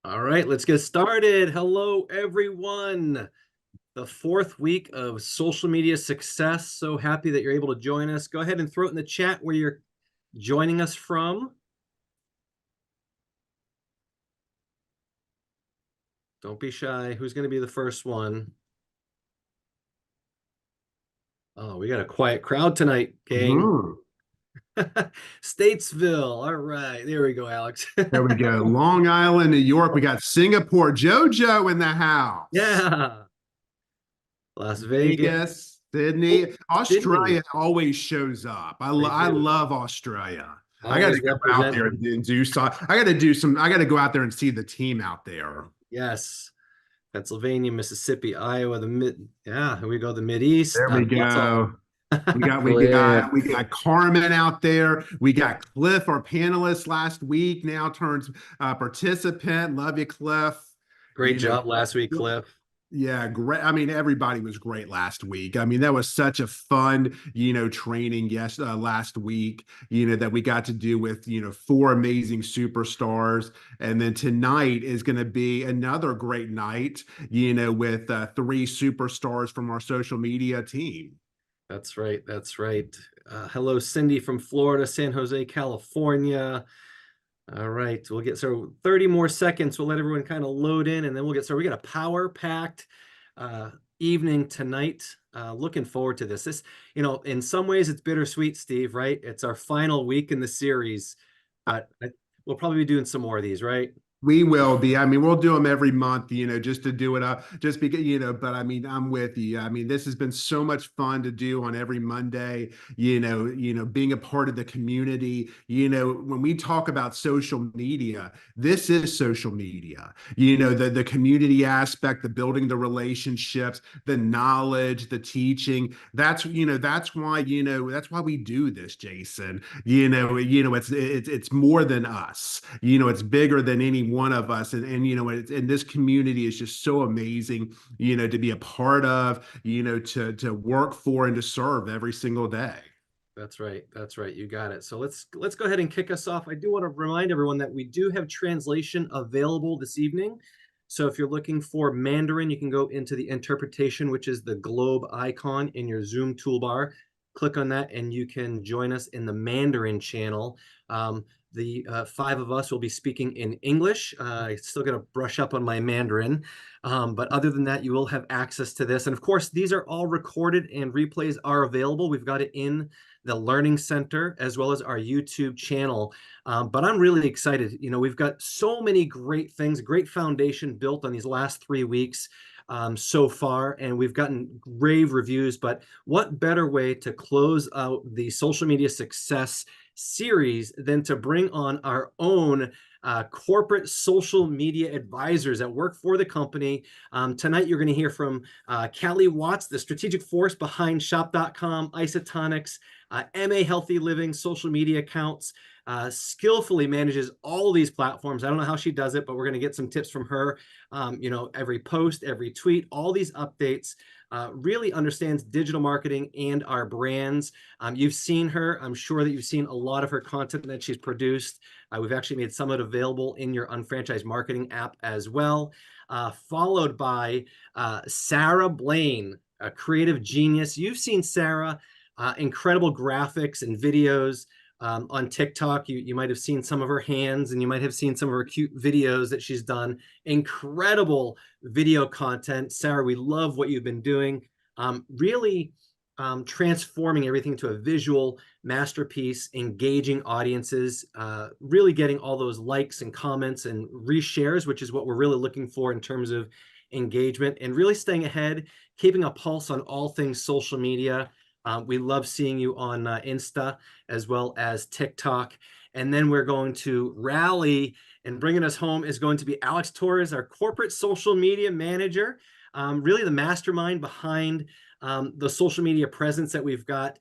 All right, let's get started. Hello, everyone. The fourth week of social media success. So happy that you're able to join us. Go ahead and throw it in the chat where you're joining us from. Don't be shy. Who's going to be the first one? Oh, we got a quiet crowd tonight, gang. Statesville. All right, there we go, Alex. There we go. Long Island, New York. We got Singapore. JoJo in the house. Yeah. Las Vegas. Vegas, Sydney. Oh, Sydney. Australia always shows up. They I do. love Australia. I got to Always go out there representing. and do some. I got to do some. I got to go out there and see the team out there. Yes. Pennsylvania, Mississippi, Iowa, the mid. Yeah, here we go. The Mid East. There we Lots of. go. We got we Cliff. got we got Carmen out there. We got Cliff, our panelist last week, now turns participant. Love you, Cliff. Great job last week, Cliff. Yeah, great. I mean, everybody was great last week. I mean, that was such a fun, training last week, that we got to do with, four amazing superstars. And then tonight is going to be another great night, with three superstars from our social media team. That's right. That's right. Hello, Cindy from Florida, San Jose, California. All right, we'll get started. 30 more seconds. We'll let everyone kind of load in, and then we'll get started. We got a power-packed evening tonight. Looking forward to this. This, in some ways, it's bittersweet, Steve, right? It's our final week in the series, but we'll probably be doing some more of these, right? We will be. I mean, we'll do them every month, just to do it up, just because, but I mean, I'm with you. I mean, this has been so much fun to do on every Monday, being a part of the community. When we talk about social media, this is social media, the community aspect, the building the relationships, the knowledge, the teaching. That's why, that's why we do this, Jason. It's more than us. It's bigger than any one of us, and this community is just so amazing, to be a part of, to work for and to serve every single day. That's right. That's right. You got it. So let's go ahead and kick us off. I do want to remind everyone that we do have translation available this evening. So if you're looking for Mandarin, you can go into the interpretation, which is the globe icon in your Zoom toolbar. Click on that and you can join us in the Mandarin channel. The five of us will be speaking in English. I still got to brush up on my Mandarin. But other than that, you will have access to this. And of course, these are all recorded and replays are available. We've got it in the Learning Center as well as our YouTube channel. But I'm really excited. We've got so many great things, great foundation built on these last 3 weeks so far, and we've gotten rave reviews. But what better way to close out the social media success series than to bring on our own corporate social media advisors that work for the company. Tonight, you're going to hear from Callie Watts, the strategic force behind Shop.com, Isotonics, MA Healthy Living, social media accounts, skillfully manages all these platforms. I don't know how she does it, but we're going to get some tips from her. Every post, every tweet, all these updates. Really understands digital marketing and our brands. You've seen her. I'm sure that you've seen a lot of her content that she's produced. We've actually made some of it available in your Unfranchised Marketing app as well. Followed by Sarah Blaine, a creative genius. You've seen Sarah, incredible graphics and videos. On TikTok, you might have seen some of her hands, and you might have seen some of her cute videos that she's done. Incredible video content. Sarah, we love what you've been doing. Really transforming everything to a visual masterpiece, engaging audiences, really getting all those likes and comments and reshares, which is what we're really looking for in terms of engagement, and really staying ahead, keeping a pulse on all things social media. We love seeing you on Insta as well as TikTok. And then we're going to rally, and bringing us home is going to be Alex Torres, our corporate social media manager, really the mastermind behind the social media presence that we've got.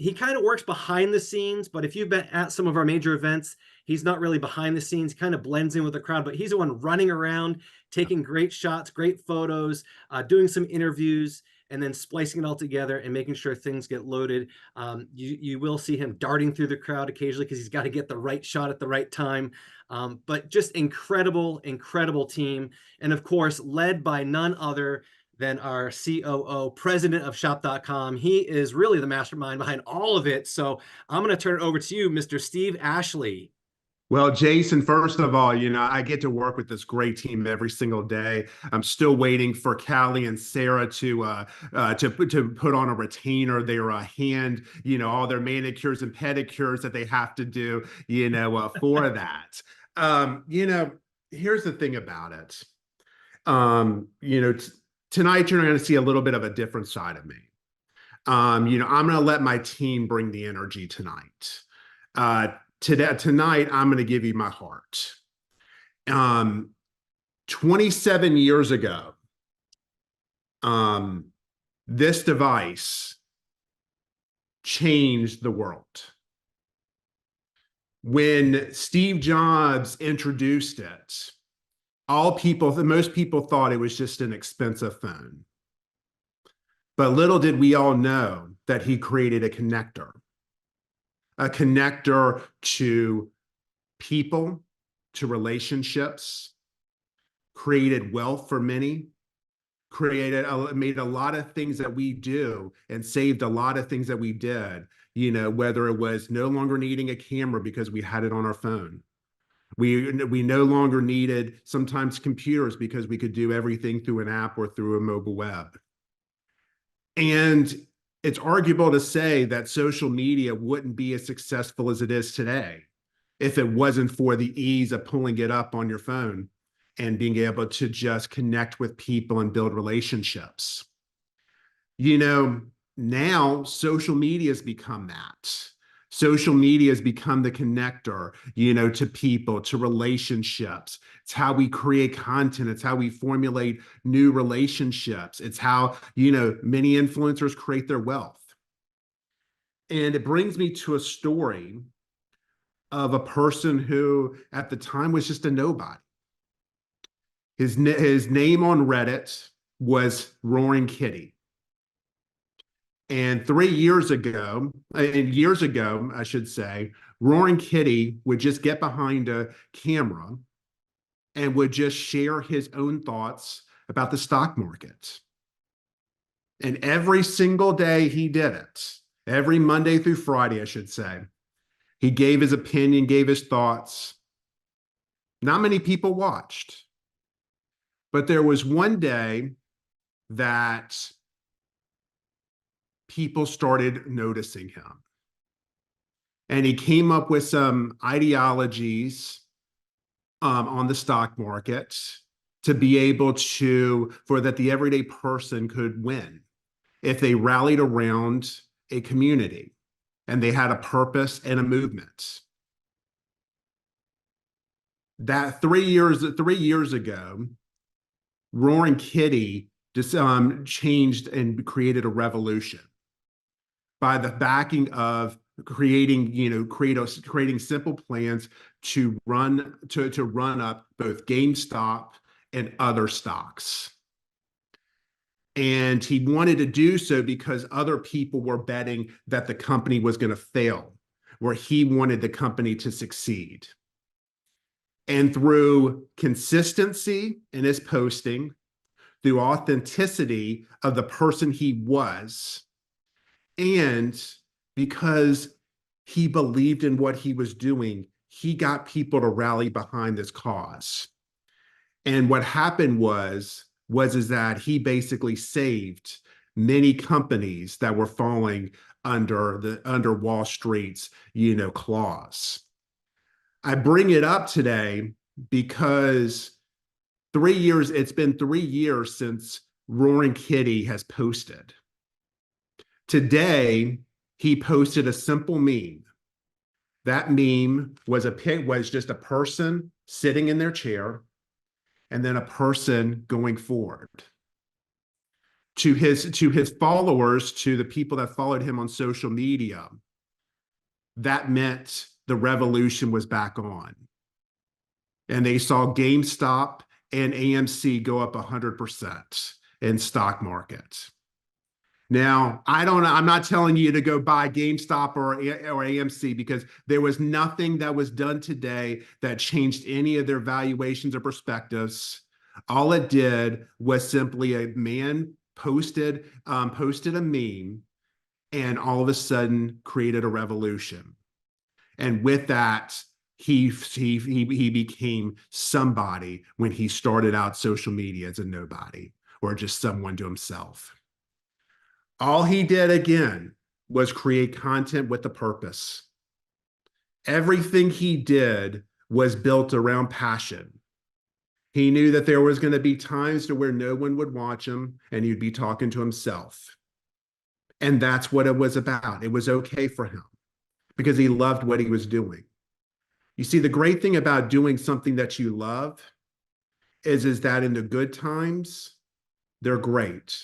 He kind of works behind the scenes, but if you've been at some of our major events, he's not really behind the scenes, kind of blends in with the crowd, but he's the one running around, taking great shots, great photos, doing some interviews, and then splicing it all together and making sure things get loaded. You will see him darting through the crowd occasionally because he's got to get the right shot at the right time. But just incredible, incredible team. And of course, led by none other than our COO, president of Shop.com. He is really the mastermind behind all of it. So I'm going to turn it over to you, Mr. Steve Ashley. Well, Jason, first of all, I get to work with this great team every single day. I'm still waiting for Callie and Sarah to put on a retainer, their hand, all their manicures and pedicures that they have to do, for that. Here's the thing about it. Tonight you're going to see a little bit of a different side of me. I'm going to let my team bring the energy tonight. Tonight, I'm going to give you my heart. 27 years ago, this device changed the world. When Steve Jobs introduced it, most people thought it was just an expensive phone. But little did we all know that he created a connector to people, to relationships, created wealth for many, made a lot of things that we do and saved a lot of things that we did, whether it was no longer needing a camera because we had it on our phone. We no longer needed sometimes computers because we could do everything through an app or through a mobile web. And it's arguable to say that social media wouldn't be as successful as it is today if it wasn't for the ease of pulling it up on your phone and being able to just connect with people and build relationships. Now social media has become that. Social media has become the connector, to people, to relationships. It's how we create content. It's how we formulate new relationships. It's how, many influencers create their wealth. And it brings me to a story of a person who at the time was just a nobody. His name on Reddit was Roaring Kitty. And years ago, I should say, Roaring Kitty would just get behind a camera and would just share his own thoughts about the stock market. And every single day he did it, every Monday through Friday, I should say, he gave his opinion, gave his thoughts. Not many people watched. But there was one day that people started noticing him. And he came up with some ideologies on the stock market to be able for that the everyday person could win if they rallied around a community and they had a purpose and a movement. That 3 years ago, Roaring Kitty just changed and created a revolution by the backing of creating simple plans to run up both GameStop and other stocks. And he wanted to do so because other people were betting that the company was going to fail, where he wanted the company to succeed. And through consistency in his posting, through authenticity of the person he was, and because he believed in what he was doing, he got people to rally behind this cause. And what happened was that he basically saved many companies that were falling under Wall Street's, claws. I bring it up today because it's been 3 years since Roaring Kitty has posted. Today, he posted a simple meme. That meme was just a person sitting in their chair and then a person going forward. To his followers, to the people that followed him on social media, that meant the revolution was back on. And they saw GameStop and AMC go up 100% in stock market. Now, I don't know. I'm not telling you to go buy GameStop or AMC, because there was nothing that was done today that changed any of their valuations or perspectives. All it did was simply a man posted a meme, and all of a sudden created a revolution. And with that, he became somebody when he started out social media as a nobody, or just someone to himself. All he did again was create content with a purpose. Everything he did was built around passion. He knew that there was going to be times to where no one would watch him and he'd be talking to himself. And that's what it was about. It was okay for him because he loved what he was doing. You see, the great thing about doing something that you love is that in the good times, they're great.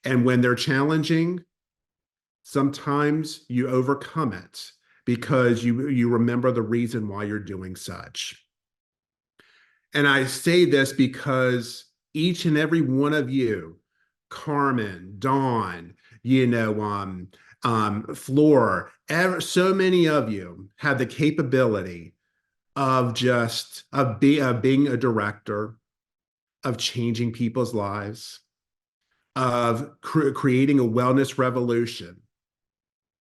And when they're challenging, sometimes you overcome it because you remember the reason why you're doing such. And I say this because each and every one of you, Carmen, Dawn, Floor, so many of you have the capability of being a director, of changing people's lives, of creating a wellness revolution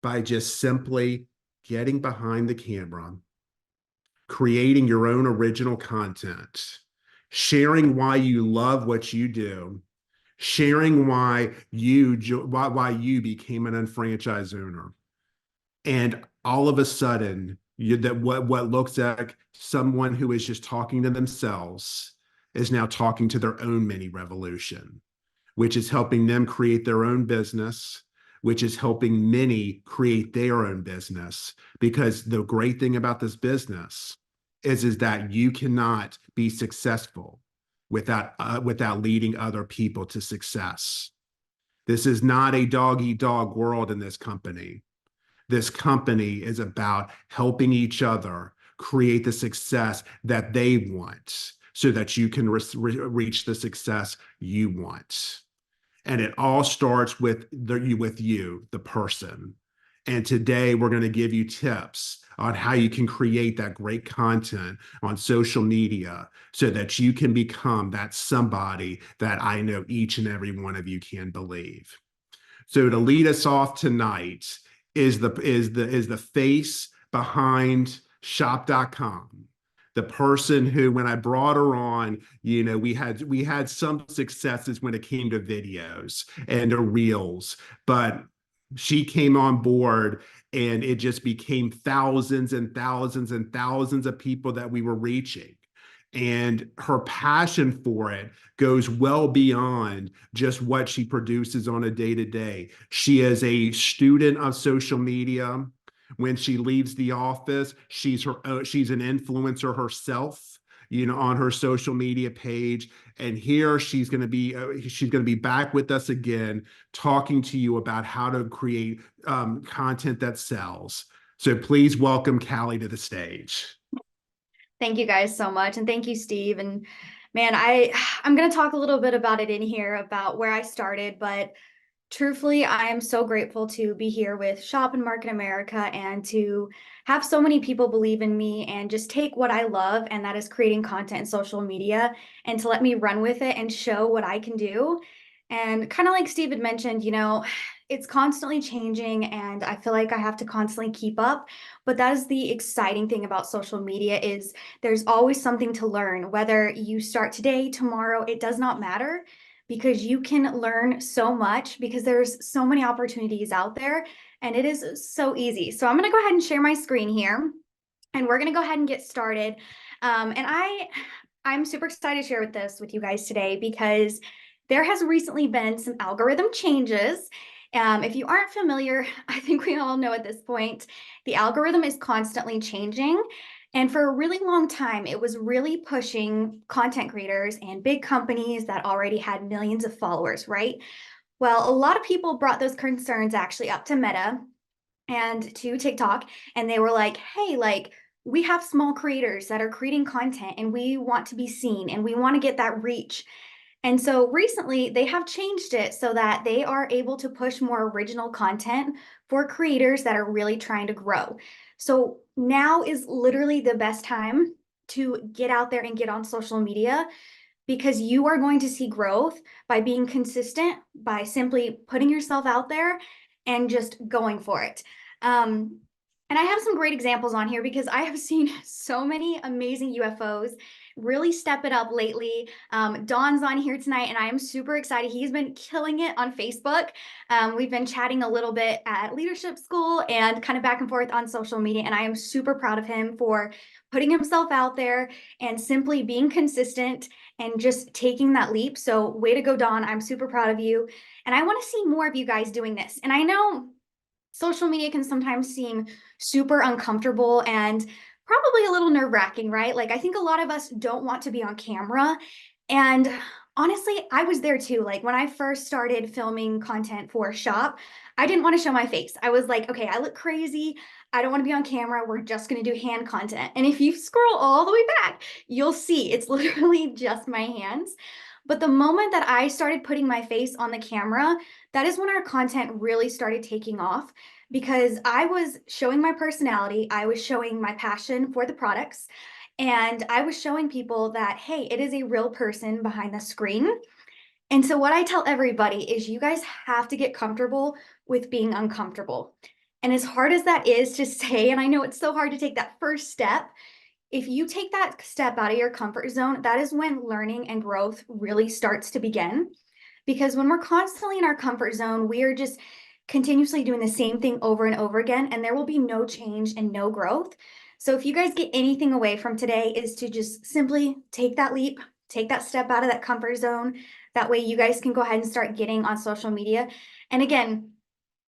by just simply getting behind the camera, creating your own original content, sharing why you love what you do, sharing why you became an unfranchised owner. And all of a sudden, what looks like someone who is just talking to themselves is now talking to their own mini revolution, which is helping them create their own business, which is helping many create their own business. Because the great thing about this business is that you cannot be successful without leading other people to success. This is not a dog eat dog world in this company. This company is about helping each other create the success that they want so that you can reach the success you want. And it all starts with you, the person. And today we're going to give you tips on how you can create that great content on social media so that you can become that somebody that I know each and every one of you can believe. So to lead us off tonight is the face behind shop.com. The person who, when I brought her on, we had some successes when it came to videos and the reels, but she came on board and it just became thousands and thousands and thousands of people that we were reaching. And her passion for it goes well beyond just what she produces on a day-to-day. She is a student of social media. When she leaves the office, she's an influencer herself, on her social media page. And here she's going to be back with us again, talking to you about how to create content that sells. So please welcome Callie to the stage. Thank you guys so much. And thank you, Steve. And man, I'm going to talk a little bit about it in here about where I started, but truthfully, I am so grateful to be here with Shop and Market America and to have so many people believe in me and just take what I love, and that is creating content in social media, and to let me run with it and show what I can do. And kind of like Steve had mentioned, it's constantly changing and I feel like I have to constantly keep up. But that is the exciting thing about social media, is there's always something to learn. Whether you start today, tomorrow, it does not matter, because you can learn so much because there's so many opportunities out there and it is so easy. So I'm going to go ahead and share my screen here and we're going to go ahead and get started. I'm super excited to share this with you guys today because there has recently been some algorithm changes. If you aren't familiar, I think we all know at this point, the algorithm is constantly changing. And for a really long time, it was really pushing content creators and big companies that already had millions of followers, right? Well, a lot of people brought those concerns actually up to Meta and to TikTok, and they were like, hey, we have small creators that are creating content and we want to be seen and we want to get that reach. And so recently they have changed it so that they are able to push more original content for creators that are really trying to grow. So now is literally the best time to get out there and get on social media, because you are going to see growth by being consistent, by simply putting yourself out there and just going for it. And I have some great examples on here because I have seen so many amazing UFOs really step it up lately. Don's on here tonight, and I am super excited. He's been killing it on Facebook. We've been chatting a little bit at leadership school and kind of back and forth on social media, and I am super proud of him for putting himself out there and simply being consistent and just taking that leap. So way to go, Don. I'm super proud of you. And I want to see more of you guys doing this. And I know social media can sometimes seem super uncomfortable and probably a little nerve-wracking, right? Like, I think a lot of us don't want to be on camera. And honestly, I was there too. Like, when I first started filming content for Shop, I didn't want to show my face. I was like, okay, I look crazy. I don't want to be on camera. We're just going to do hand content. And if you scroll all the way back, you'll see it's literally just my hands. But the moment that I started putting my face on the camera, that is when our content really started taking off, because I was showing my personality, I was showing my passion for the products, and I was showing people that, hey, it is a real person behind the screen. And so what I tell everybody is you guys have to get comfortable with being uncomfortable. And as hard as that is to say, and I know it's so hard to take that first step, if you take that step out of your comfort zone, that is when learning and growth really starts to begin. Because when we're constantly in our comfort zone, we are just continuously doing the same thing over and over again, and there will be no change and no growth. So if you guys get anything away from today, is to just simply take that leap, take that step out of that comfort zone. That way you guys can go ahead and start getting on social media. And again,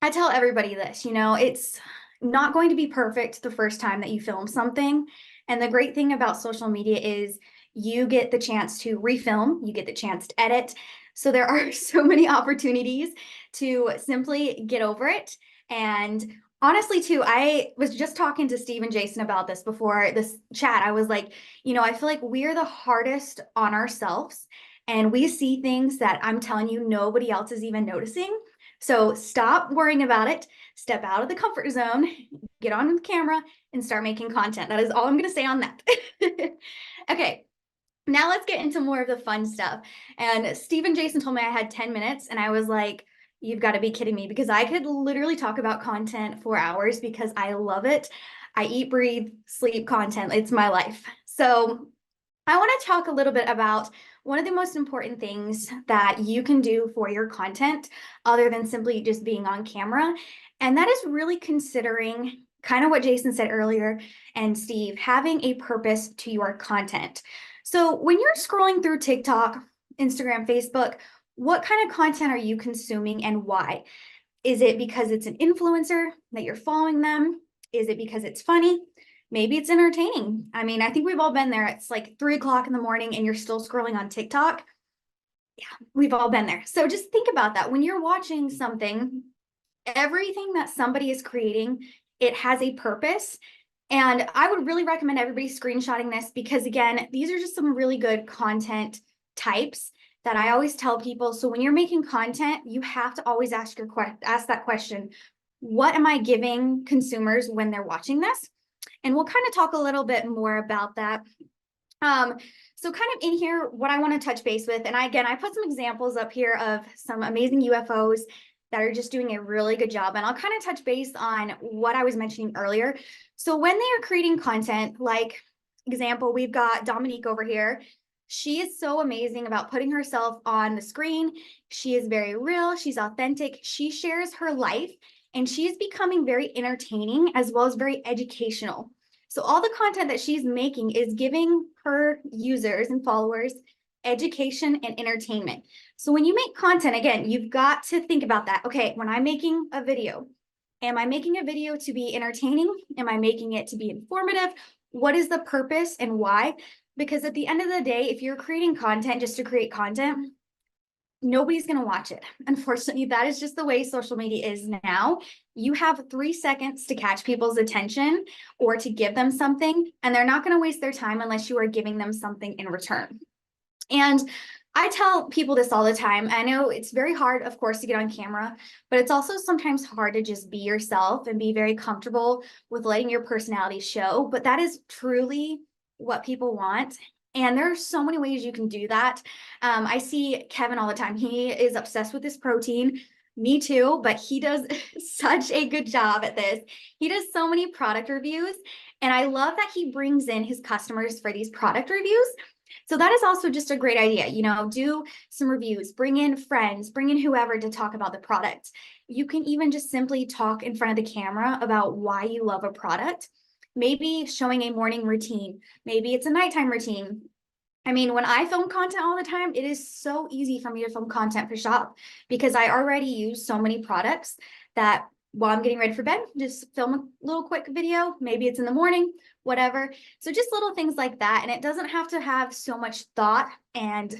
I tell everybody this, it's not going to be perfect the first time that you film something. And the great thing about social media is you get the chance to refilm, you get the chance to edit. So there are so many opportunities to simply get over it. And honestly, too, I was just talking to Steve and Jason about this before this chat. I was like, I feel like we're the hardest on ourselves, and we see things that I'm telling you, nobody else is even noticing. So stop worrying about it, step out of the comfort zone, get on the camera and start making content. That is all I'm going to say on that. Okay. Now let's get into more of the fun stuff. And Steve and Jason told me I had 10 minutes, and I was like, you've got to be kidding me, because I could literally talk about content for hours because I love it. I eat, breathe, sleep content. It's my life. So I want to talk a little bit about one of the most important things that you can do for your content other than simply just being on camera. And that is really considering kind of what Jason said earlier, and Steve, having a purpose to your content. So when you're scrolling through TikTok, Instagram, Facebook, what kind of content are you consuming and why? Is it because it's an influencer that you're following them? Is it because it's funny? Maybe it's entertaining. I mean, I think we've all been there. It's like 3 o'clock in the morning and you're still scrolling on TikTok. Yeah, we've all been there. So just think about that. When you're watching something, everything that somebody is creating, it has a purpose. And I would really recommend everybody screenshotting this, because again, these are just some really good content types that I always tell people. So when you're making content, you have to always ask that question, what am I giving consumers when they're watching this? And we'll kind of talk a little bit more about that. So kind of in here, what I want to touch base with, and I put some examples up here of some amazing UFOs that are just doing a really good job. And I'll kind of touch base on what I was mentioning earlier. So when they are creating content, like example, we've got Dominique over here. She is so amazing about putting herself on the screen. She is very real. She's authentic. She shares her life, and she is becoming very entertaining as well as very educational. So all the content that she's making is giving her users and followers education and entertainment. So when you make content, again, you've got to think about that. Okay, when I'm making a video, am I making a video to be entertaining? Am I making it to be informative? What is the purpose and why? Because at the end of the day, if you're creating content just to create content, nobody's going to watch it. Unfortunately, that is just the way social media is now. You have 3 seconds to catch people's attention or to give them something, and they're not going to waste their time unless you are giving them something in return. And I tell people this all the time. I know it's very hard, of course, to get on camera, but it's also sometimes hard to just be yourself and be very comfortable with letting your personality show. But that is truly what people want. And there are so many ways you can do that. I see Kevin all the time. He is obsessed with this protein. Me too, but he does such a good job at this. He does so many product reviews, and I love that he brings in his customers for these product reviews. So that is also just a great idea. Do some reviews, bring in friends, bring in whoever to talk about the product. You can even just simply talk in front of the camera about why you love a product. Maybe showing a morning routine. Maybe it's a nighttime routine. I mean, when I film content all the time, it is so easy for me to film content for Shop because I already use so many products that while I'm getting ready for bed, just film a little quick video. Maybe it's in the morning, whatever. So just little things like that. And it doesn't have to have so much thought, and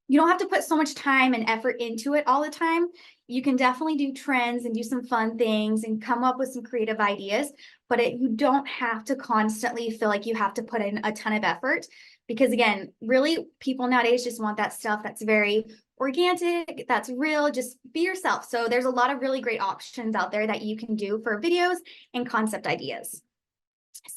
you don't have to put so much time and effort into it all the time. You can definitely do trends and do some fun things and come up with some creative ideas, but you don't have to constantly feel like you have to put in a ton of effort. Because again, really, people nowadays just want that stuff that's very organic, that's real, just be yourself. So there's a lot of really great options out there that you can do for videos and concept ideas.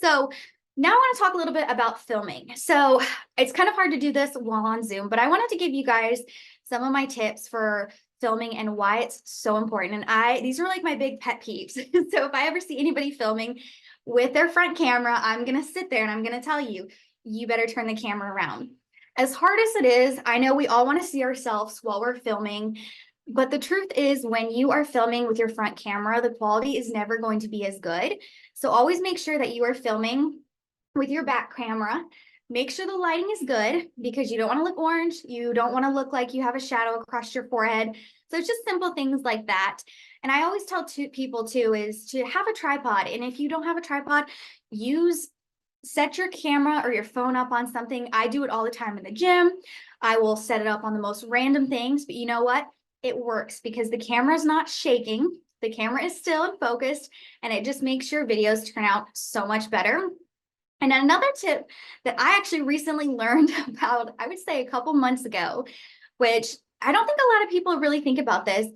So now I want to talk a little bit about filming. So it's kind of hard to do this while on Zoom, but I wanted to give you guys some of my tips for filming and why it's so important. And these are like my big pet peeves. So if I ever see anybody filming with their front camera, I'm going to sit there and I'm going to tell you, you better turn the camera around. As hard as it is, I know we all want to see ourselves while we're filming, but the truth is when you are filming with your front camera, the quality is never going to be as good. So always make sure that you are filming with your back camera. Make sure the lighting is good because you don't want to look orange. You don't want to look like you have a shadow across your forehead. So it's just simple things like that. And I always tell people too is to have a tripod. And if you don't have a tripod, set your camera or your phone up on something. I do it all the time in the gym. I will set it up on the most random things, but you know what? It works because the camera is not shaking. The camera is still and focused, and it just makes your videos turn out so much better. And another tip that I actually recently learned about, I would say a couple months ago, which I don't think a lot of people really think about this,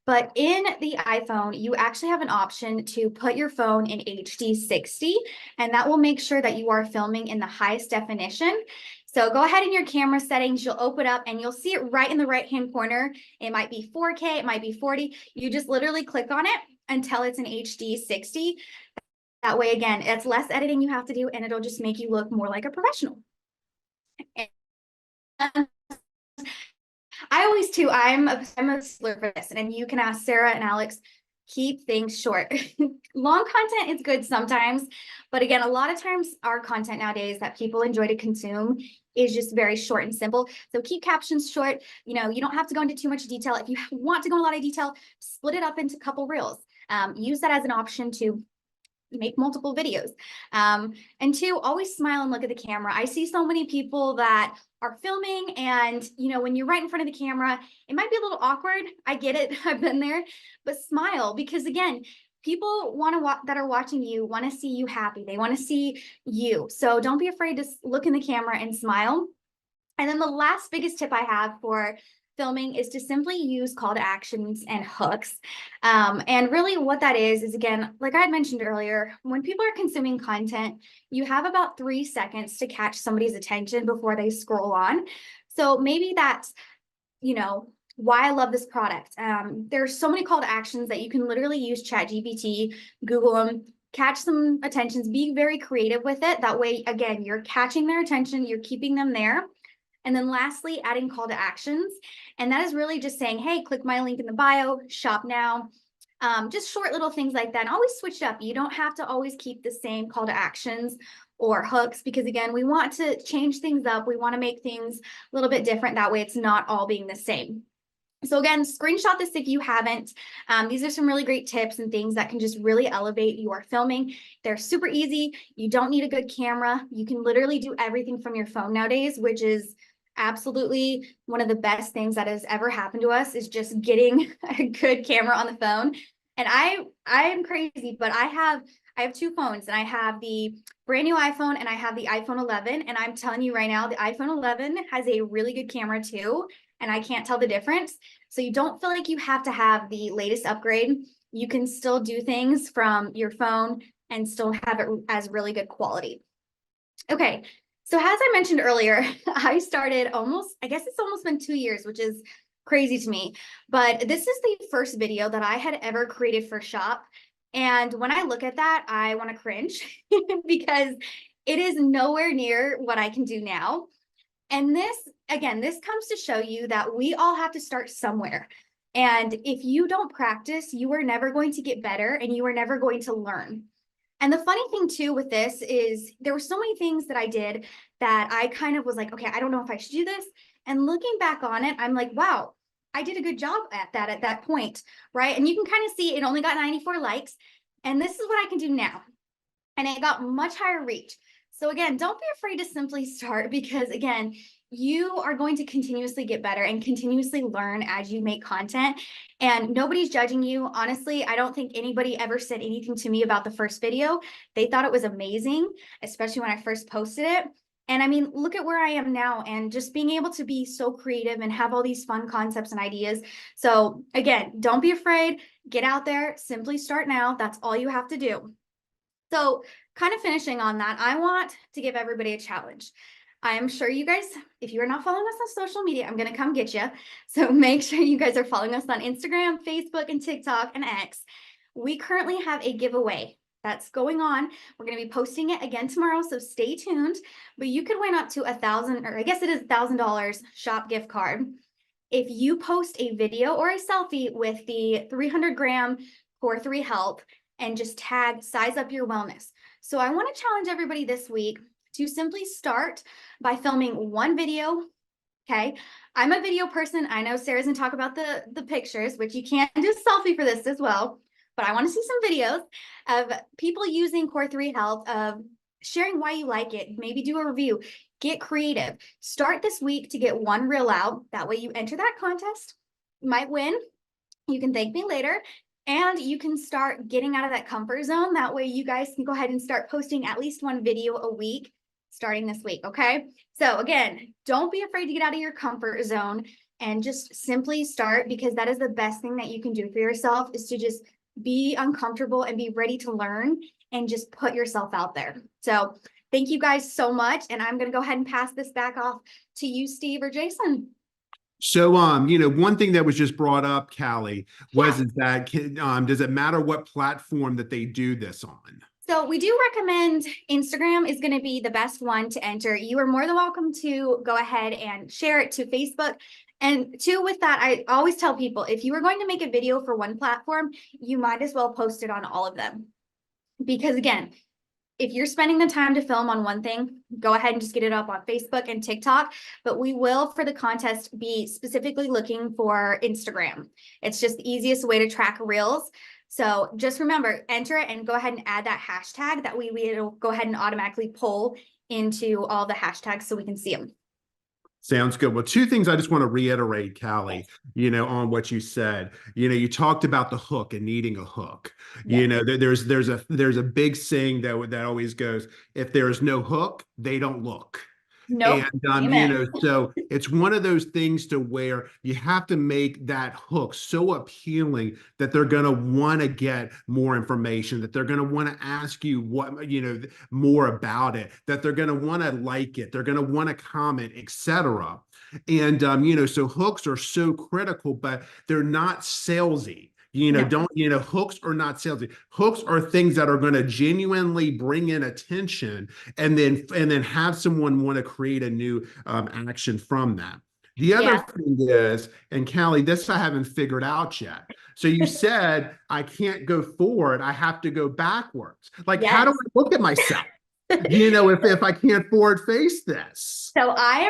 but in the iPhone, you actually have an option to put your phone in HD 60, and that will make sure that you are filming in the highest definition. So go ahead in your camera settings, you'll open up and you'll see it right in the right-hand corner. It might be 4K, it might be 40. You just literally click on it until it's in HD 60. That way, again, it's less editing you have to do, and it'll just make you look more like a professional. And I always too, I'm a stickler for this, and you can ask Sarah and Alex, keep things short. Long content is good sometimes, but again, a lot of times our content nowadays that people enjoy to consume is just very short and simple. So keep captions short. You don't have to go into too much detail. If you want to go into a lot of detail, split it up into a couple reels. Use that as an option to make multiple videos. And two, always smile and look at the camera. I see so many people that are filming and, when you're right in front of the camera, it might be a little awkward. I get it. I've been there, but smile because again, people that are watching you want to see you happy. They want to see you. So don't be afraid to look in the camera and smile. And then the last biggest tip I have for filming is to simply use call to actions and hooks. And really what that is again, like I had mentioned earlier, when people are consuming content, you have about 3 seconds to catch somebody's attention before they scroll on. So maybe that's, why I love this product. There's so many call to actions that you can literally use ChatGPT, Google them, catch some attentions, be very creative with it. That way, again, you're catching their attention, you're keeping them there. And then lastly, adding call to actions. And that is really just saying, hey, click my link in the bio, shop now. Just short little things like that. And always switch it up. You don't have to always keep the same call to actions or hooks because again, we want to change things up. We want to make things a little bit different. That way it's not all being the same. So again, screenshot this if you haven't. These are some really great tips and things that can just really elevate your filming. They're super easy. You don't need a good camera. You can literally do everything from your phone nowadays, which is absolutely one of the best things that has ever happened to us is just getting a good camera on the phone. And I am crazy, but I I have two phones, and I have the brand new iPhone and I have the iPhone 11. And I'm telling you right now, the iPhone 11 has a really good camera too, and I can't tell the difference. So you don't feel like you have to have the latest upgrade. You can still do things from your phone and still have it as really good quality. Okay, so as I mentioned earlier, I started I guess it's almost been 2 years, which is crazy to me. But this is the first video that I had ever created for Shop. And when I look at that, I want to cringe because it is nowhere near what I can do now. And this, again, this comes to show you that we all have to start somewhere. And if you don't practice, you are never going to get better and you are never going to learn. And the funny thing too with this is there were so many things that I did that I kind of was like, okay, I don't know if I should do this. And looking back on it, I'm like, wow, I did a good job at that point, right? And you can kind of see it only got 94 likes. And this is what I can do now. And it got much higher reach. So again, don't be afraid to simply start, because again, you are going to continuously get better and continuously learn as you make content, and nobody's judging you. Honestly, I don't think anybody ever said anything to me about the first video. They thought it was amazing, especially when I first posted it. And I mean, look at where I am now, and just being able to be so creative and have all these fun concepts and ideas. So again, don't be afraid, get out there, simply start now. That's all you have to do. So kind of finishing on that, I want to give everybody a challenge. I am sure you guys, if you are not following us on social media, I'm going to come get you. So make sure you guys are following us on Instagram, Facebook, and TikTok and X. We currently have a giveaway that's going on. We're going to be posting it again tomorrow, so stay tuned. But you could win up to $1,000, or I guess it is $1,000 shop gift card if you post a video or a selfie with the 300 gram Core 3 Health and just tag Size Up Your Wellness. So I want to challenge everybody this week to simply start by filming one video. Okay, I'm a video person. I know Sarah's gonna talk about the pictures, which you can't do selfie for this as well, but I want to see some videos of people using Core 3 Health, of sharing why you like it. Maybe do a review, get creative. Start this week to get one reel out. That way you enter that contest, you might win. You can thank me later. And you can start getting out of that comfort zone. That way you guys can go ahead and start posting at least one video a week starting this week, okay? So again, don't be afraid to get out of your comfort zone and just simply start, because that is the best thing that you can do for yourself, is to just be uncomfortable and be ready to learn and just put yourself out there. So thank you guys so much. And I'm going to go ahead and pass this back off to you, Steve or Jason. So, one thing that was just brought up, Callie, is that, does it matter what platform that they do this on? So we do recommend Instagram is going to be the best one to enter. You are more than welcome to go ahead and share it to Facebook. And two, with that, I always tell people, if you are going to make a video for one platform, you might as well post it on all of them. Because again, if you're spending the time to film on one thing, go ahead and just get it up on Facebook and TikTok. But we will, for the contest, be specifically looking for Instagram. It's just the easiest way to track reels. So just remember, enter it and go ahead and add that hashtag. That way it'll go ahead and automatically pull into all the hashtags so we can see them. Sounds good. Well, two things I just want to reiterate, Callie, on what you said. You talked about the hook and needing a hook. Yes. There's a big saying that always goes, if there is no hook, they don't look. Nope. And so it's one of those things to where you have to make that hook so appealing that they're going to want to get more information, that they're going to want to ask you more about it, that they're going to want to like it, they're going to want to comment, etc. And so hooks are so critical, but they're not salesy. Hooks are not salesy. Hooks are things that are going to genuinely bring in attention, and then have someone want to create a new action from that. The other thing is, and Callie, this I haven't figured out yet. So you said I can't go forward, I have to go backwards. Like, how do I look at myself? If I can't forward face this? So I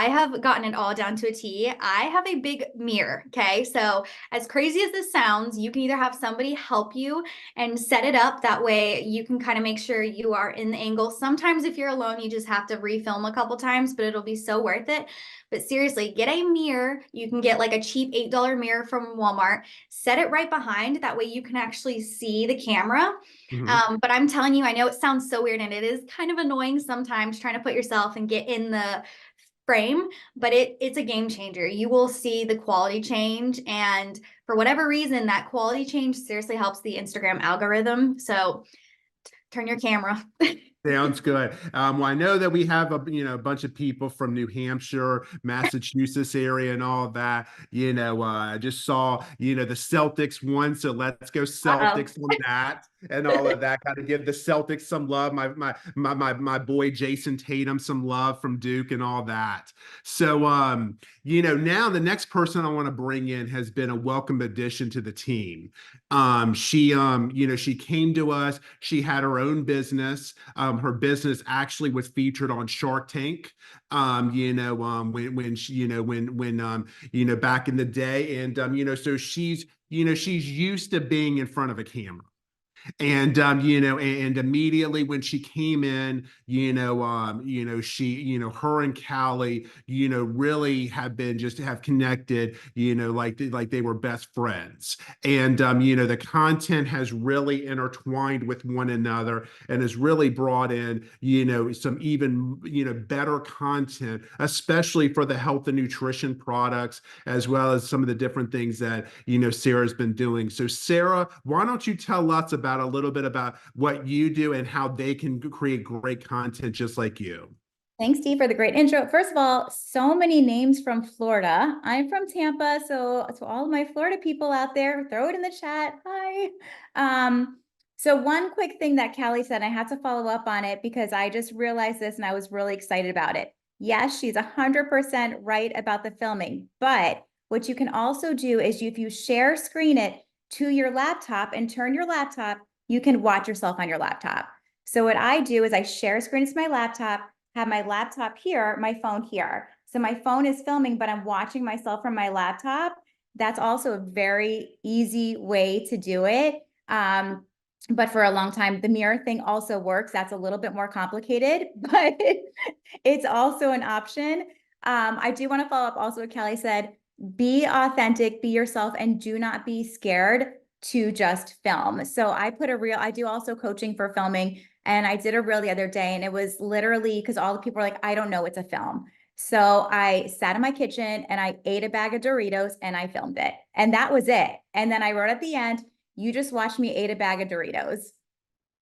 have gotten it all down to a T. I have a big mirror. Okay. So as crazy as this sounds, you can either have somebody help you and set it up. That way you can kind of make sure you are in the angle. Sometimes if you're alone, you just have to refilm a couple times, but it'll be so worth it. But seriously, get a mirror. You can get like a cheap $8 mirror from Walmart, set it right behind. That way you can actually see the camera. But I'm telling you, I know it sounds so weird and it is kind of annoying sometimes trying to put yourself and get in the frame, but it's a game changer. You will see the quality change. And for whatever reason, that quality change seriously helps the Instagram algorithm. So turn your camera. Sounds good. Well, I know that we have a bunch of people from New Hampshire, Massachusetts area, and all of that. I just saw the Celtics won, so let's go Celtics on that and all of that. Got to give the Celtics some love. My boy Jason Tatum some love from Duke and all that. So now the next person I want to bring in has been a welcome addition to the team. She came to us. She had her own business. Her business actually was featured on Shark Tank. When she, back in the day, and so she's used to being in front of a camera. And and immediately when she came in, she, her and Callie, really have connected, like they were best friends. And the content has really intertwined with one another and has really brought in, some even, better content, especially for the health and nutrition products, as well as some of the different things that, Sarah's been doing. So Sarah, why don't you tell us about a little bit about what you do and how they can create great content just like you. Thanks, Steve, for the great intro. First of all, so many names from Florida. I'm from Tampa, so to all of my Florida people out there, throw it in the chat. Hi. So one quick thing that Callie said, I had to follow up on it because I just realized this and I was really excited about it. Yes, she's 100% right about the filming, but what you can also do is if you share screen it to your laptop and turn your laptop, you can watch yourself on your laptop. So what I do is I share screen to my laptop, have my laptop here, my phone here. So my phone is filming, but I'm watching myself from my laptop. That's also a very easy way to do it. But for a long time, the mirror thing also works. That's a little bit more complicated, but it's also an option. I do want to follow up also what Callie said. Be authentic, be yourself, and do not be scared to just film. So I do also coaching for filming, and I did a reel the other day, and it was literally because all the people are like, I don't know it's a film. So I sat in my kitchen and I ate a bag of Doritos and I filmed it. And that was it. And then I wrote at the end, you just watched me eat a bag of Doritos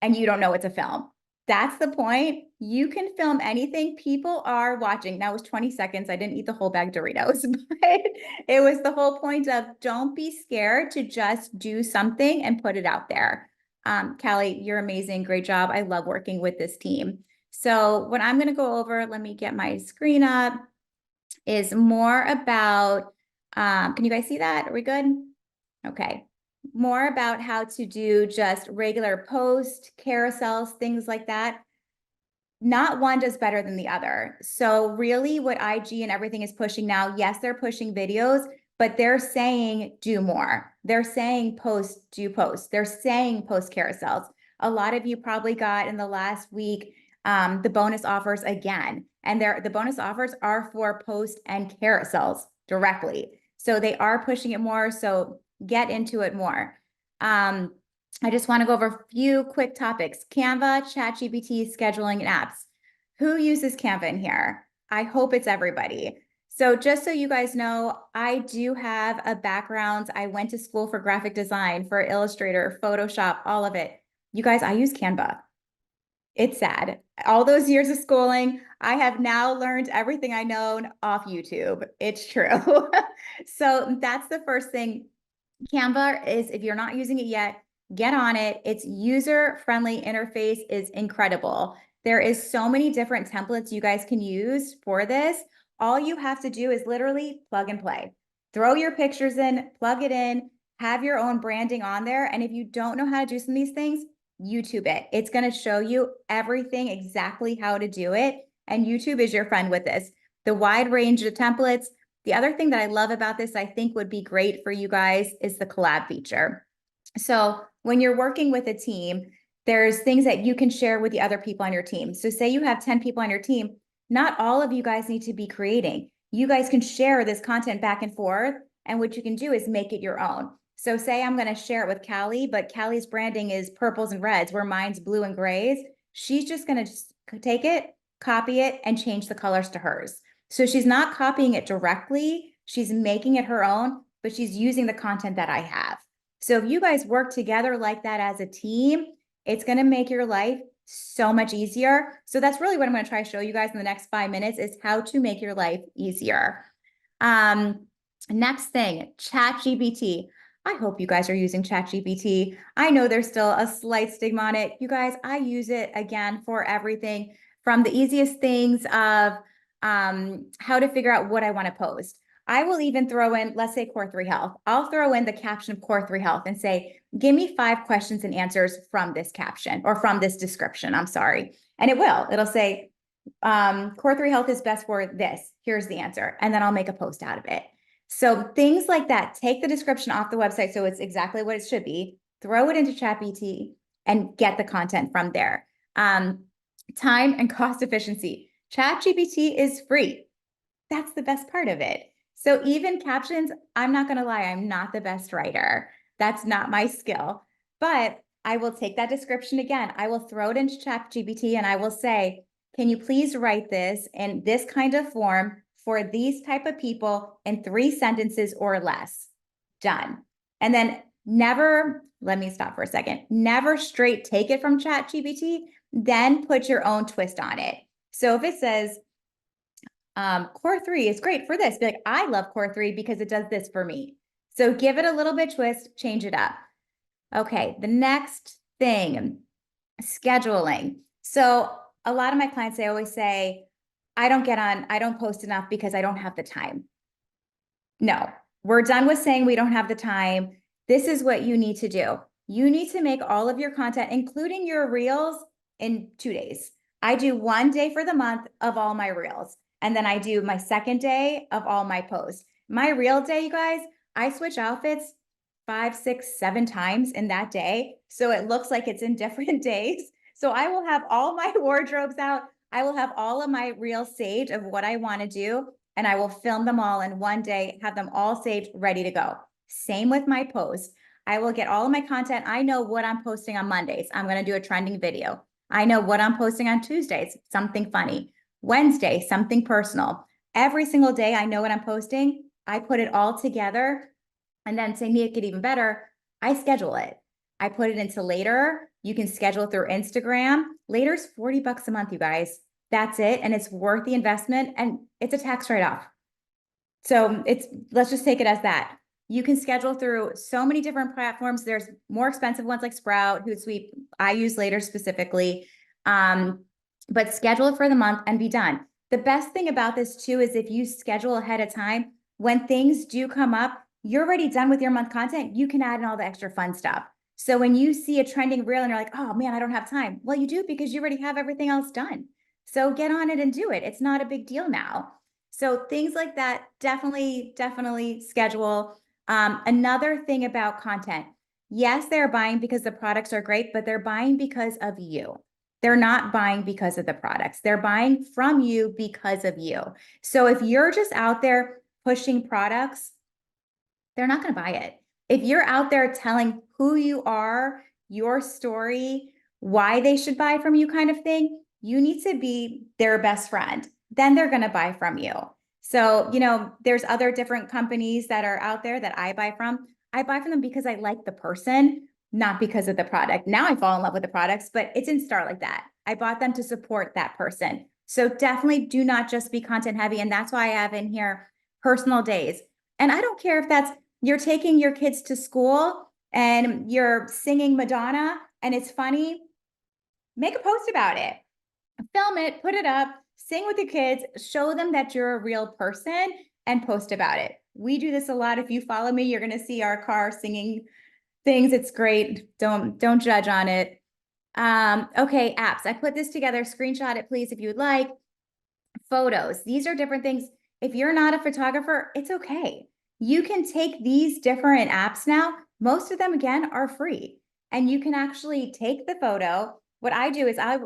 and you don't know it's a film. That's the point. You can film anything. People are watching. Now it was 20 seconds. I didn't eat the whole bag of Doritos, but it was the whole point of don't be scared to just do something and put it out there. Callie, you're amazing. Great job. I love working with this team. So what I'm going to go over, let me get my screen up, is more about, can you guys see that? Are we good? Okay. More about how to do just regular post, carousels, things like that. Not one does better than the other. So really what IG and everything is pushing now, yes, they're pushing videos, but they're saying do more. They're saying post, do post. They're saying post carousels. A lot of you probably got in the last week the bonus offers again. And the bonus offers are for post and carousels directly. So they are pushing it more. So get into it more. I just want to go over a few quick topics. Canva, ChatGPT, scheduling, and apps. Who uses Canva in here? I hope it's everybody. So just so you guys know, I do have a background. I went to school for graphic design, for Illustrator, Photoshop, all of it. You guys, I use Canva. It's sad. All those years of schooling, I have now learned everything I know off YouTube. It's true. So that's the first thing. Canva is, if you're not using it yet, get on it. Its user-friendly interface is incredible. There is so many different templates you guys can use for this. All you have to do is literally plug and play. Throw your pictures in, plug it in, have your own branding on there. And if you don't know how to do some of these things, YouTube it. It's going to show you everything exactly how to do it. and YouTube is your friend with this. The wide range of templates. The other thing that I love about this, I think would be great for you guys, is the collab feature. So when you're working with a team, there's things that you can share with the other people on your team. So say you have 10 people on your team, not all of you guys need to be creating. You guys can share this content back and forth. And what you can do is make it your own. So say I'm going to share it with Callie, but Callie's branding is purples and reds, where mine's blue and grays. She's just going to just take it, copy it, and change the colors to hers. So she's not copying it directly. She's making it her own, but she's using the content that I have. So if you guys work together like that as a team, it's going to make your life so much easier. So that's really what I'm going to try to show you guys in the next 5 minutes, is how to make your life easier. Next thing, ChatGPT. I hope you guys are using ChatGPT. I know there's still a slight stigma on it. You guys, I use it again for everything, from the easiest things of how to figure out what I want to post. I will even throw in, let's say, Core 3 Health. I'll throw in the caption of Core 3 Health and say, give me 5 questions and answers from this caption, or from this description, I'm sorry. And it'll say, Core 3 Health is best for this. Here's the answer. And then I'll make a post out of it. So things like that, take the description off the website so it's exactly what it should be, throw it into ChatGPT and get the content from there. Time and cost efficiency. ChatGPT is free. That's the best part of it. So even captions, I'm not going to lie, I'm not the best writer. That's not my skill. But I will take that description again. I will throw it into ChatGPT and I will say, can you please write this in this kind of form for these type of people in 3 sentences or less? Done. And then never, let me stop for a second, never straight take it from ChatGPT, then put your own twist on it. So if it says, Core 3 is great for this, be like, I love Core 3 because it does this for me. So give it a little bit twist, change it up. Okay, the next thing, scheduling. So a lot of my clients, they always say, I don't post enough because I don't have the time. No, we're done with saying we don't have the time. This is what you need to do. You need to make all of your content, including your reels, in 2 days. I do 1 day for the month of all my reels. And then I do my 2nd day of all my posts. My reel day, you guys, I switch outfits 5, 6, 7 times in that day. So it looks like it's in different days. So I will have all my wardrobes out. I will have all of my reels saved of what I want to do. And I will film them all in 1 day, have them all saved, ready to go. Same with my posts. I will get all of my content. I know what I'm posting on Mondays. I'm going to do a trending video. I know what I'm posting on Tuesdays, something funny. Wednesday, something personal. Every single day, I know what I'm posting. I put it all together. And then to make it even better, I schedule it. I put it into Later. You can schedule it through Instagram. Later's $40 a month, you guys. That's it. And it's worth the investment, and it's a tax write-off. So let's just take it as that. You can schedule through so many different platforms. There's more expensive ones like Sprout, Hootsuite. I use Later specifically. But schedule it for the month and be done. The best thing about this too is if you schedule ahead of time, when things do come up, you're already done with your month content. You can add in all the extra fun stuff. So when you see a trending reel and you're like, oh man, I don't have time. Well, you do, because you already have everything else done. So get on it and do it. It's not a big deal now. So things like that, definitely schedule. Another thing about content. Yes, they're buying because the products are great, but they're buying because of you. They're not buying because of the products. They're buying from you because of you. So if you're just out there pushing products, they're not going to buy it. If you're out there telling who you are, your story, why they should buy from you kind of thing, you need to be their best friend. Then they're going to buy from you. So, there's other different companies that are out there that I buy from. I buy from them because I like the person, not because of the product. Now I fall in love with the products, but it didn't start like that. I bought them to support that person. So definitely do not just be content heavy. And that's why I have in here personal days. And I don't care if that's you're taking your kids to school and you're singing Madonna and it's funny, make a post about it. Film it, put it up, sing with your kids, show them that you're a real person and post about it. We do this a lot. If you follow me, you're going to see our car singing things. It's great. Don't judge on it. Okay, apps. I put this together. Screenshot it, please, if you would like. photos. These are different things. If you're not a photographer, it's okay. You can take these different apps now. Most of them, again, are free. And you can actually take the photo. What I do is I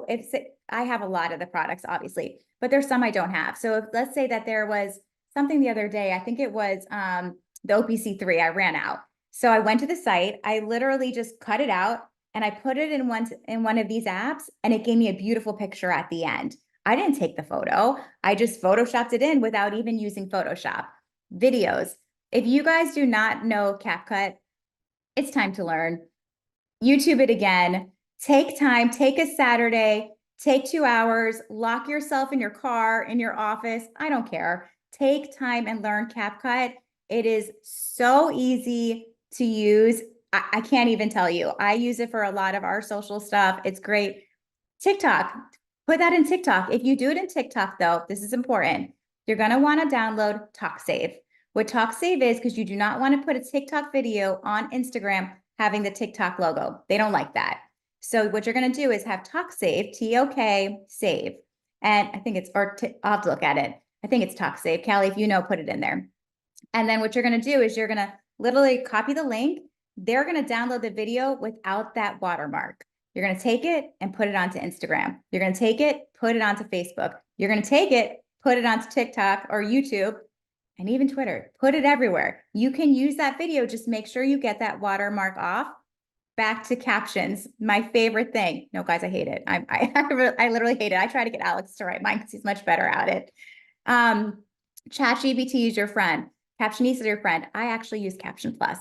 have a lot of the products, obviously, but there's some I don't have. So if, let's say that there was something the other day, I think it was the OPC3, I ran out. So I went to the site, I literally just cut it out and I put it in one of these apps, and it gave me a beautiful picture at the end. I didn't take the photo. I just Photoshopped it in without even using Photoshop. Videos. If you guys do not know CapCut, it's time to learn. YouTube it again. Take time, take a Saturday, take 2 hours, lock yourself in your car, in your office. I don't care. Take time and learn CapCut. It is so easy to use. I can't even tell you. I use it for a lot of our social stuff. It's great. TikTok, put that in TikTok. If you do it in TikTok, though, this is important. You're going to want to download TalkSave. What TalkSave is, because you do not want to put a TikTok video on Instagram having the TikTok logo. They don't like that. So what you're going to do is have TalkSave, T-O-K, save. And I think it's, I'll have to look at it. I think it's TalkSave. Callie, if you know, put it in there. And then what you're going to do is you're going to literally copy the link. They're going to download the video without that watermark. You're going to take it and put it onto Instagram. You're going to take it, put it onto Facebook. You're going to take it, put it onto TikTok or YouTube and even Twitter. Put it everywhere. You can use that video. Just make sure you get that watermark off. Back to captions, my favorite thing. No, guys, I hate it. I literally hate it. I try to get Alex to write mine because he's much better at it. ChatGPT is your friend. Captionista is your friend. I actually use Caption Plus.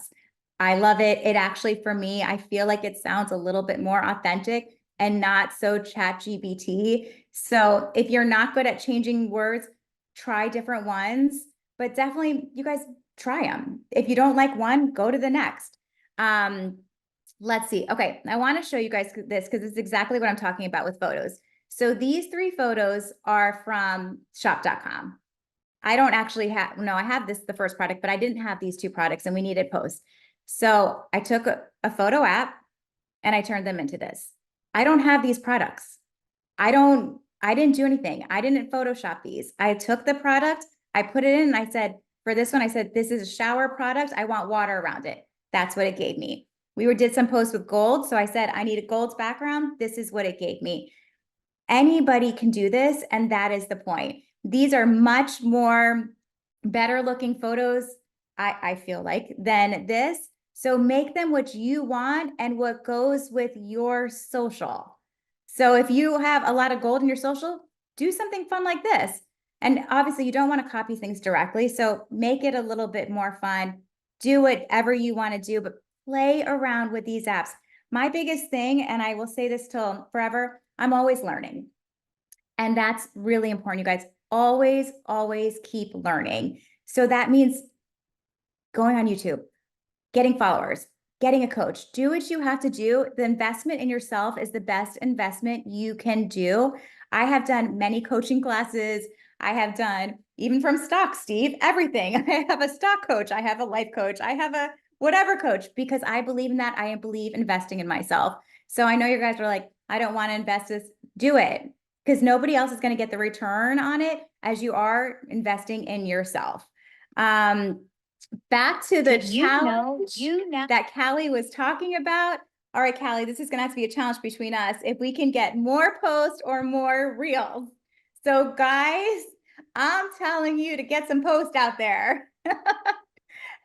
I love it. It actually, for me, I feel like it sounds a little bit more authentic and not so ChatGPT. So if you're not good at changing words, try different ones, but definitely you guys try them. If you don't like one, go to the next. Let's see. Okay, I want to show you guys this because it's exactly what I'm talking about with photos. So these 3 photos are from shop.com. I don't actually have, no, I have the first product, but I didn't have these 2 products and we needed posts. So I took a photo app and I turned them into this. I don't have these products. I didn't do anything. I didn't Photoshop these. I took the product, I put it in and I said, for this one, I said, this is a shower product. I want water around it. That's what it gave me. We did some posts with gold. So I said, I need a gold background. This is what it gave me. Anybody can do this. And that is the point. These are much more better looking photos, I feel like, than this. So make them what you want and what goes with your social. So if you have a lot of gold in your social, do something fun like this. And obviously you don't want to copy things directly. So make it a little bit more fun. Do whatever you want to do, but play around with these apps. My biggest thing, and I will say this till forever, I'm always learning. And that's really important, you guys. Always, always keep learning. So that means going on YouTube, getting followers, getting a coach. Do what you have to do. The investment in yourself is the best investment you can do. I have done many coaching classes. I have done, even from stock, Steve, everything. I have a stock coach. I have a life coach. I have a whatever coach, because I believe in that. I believe investing in myself. So I know you guys are like, I don't want to invest this. Do it, because nobody else is going to get the return on it as you are investing in yourself. Back to the challenge that Callie was talking about. All right, Callie, this is going to have to be a challenge between us if we can get more posts or more reels. So guys, I'm telling you to get some posts out there.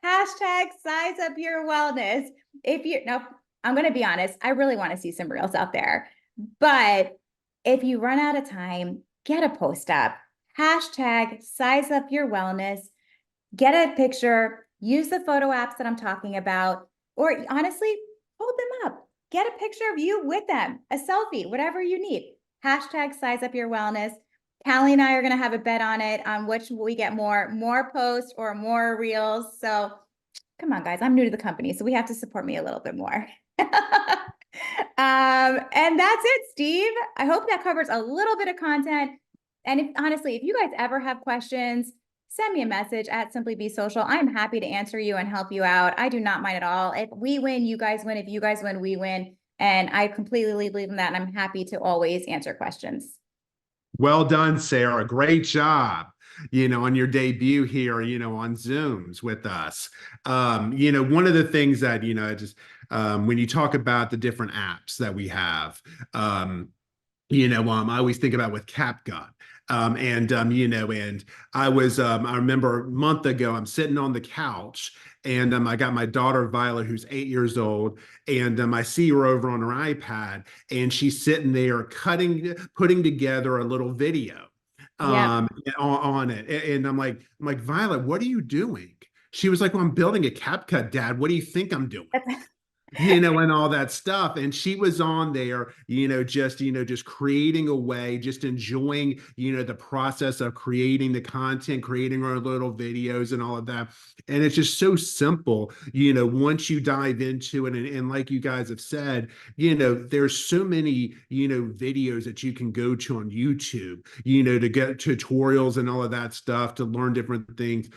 Hashtag size up your wellness. If you, now I'm going to be honest, I really want to see some reels out there, but if you run out of time, get a post up. Hashtag size up your wellness. Get a picture, use the photo apps that I'm talking about, or honestly, hold them up. Get a picture of you with them, a selfie, whatever you need. Hashtag size up your wellness. Callie and I are going to have a bet on it, on which we get more posts or more reels. So come on, guys, I'm new to the company, so we have to support me a little bit more. And that's it, Steve. I hope that covers a little bit of content. And honestly, if you guys ever have questions, send me a message at Simply Be Social. I'm happy to answer you and help you out. I do not mind at all. If we win, you guys win. If you guys win, we win. And I completely believe in that. And I'm happy to always answer questions. Well done, Sarah. Great job, on your debut here, on Zooms with us. One of the things that, when you talk about the different apps that we have, I always think about with CapCut. And I remember a month ago, I'm sitting on the couch and I got my daughter Violet, who's 8 years old, and I see her over on her iPad, and she's sitting there putting together a little video Yep. on it. And I'm like, Violet, what are you doing? She was like, well, I'm building a CapCut, Dad. What do you think I'm doing? And all that stuff. And she was on there, just creating a way, just enjoying, the process of creating the content, creating our little videos and all of that. And it's just so simple, once you dive into it. And like you guys have said, there's so many, videos that you can go to on YouTube, to get tutorials and all of that stuff, to learn different things.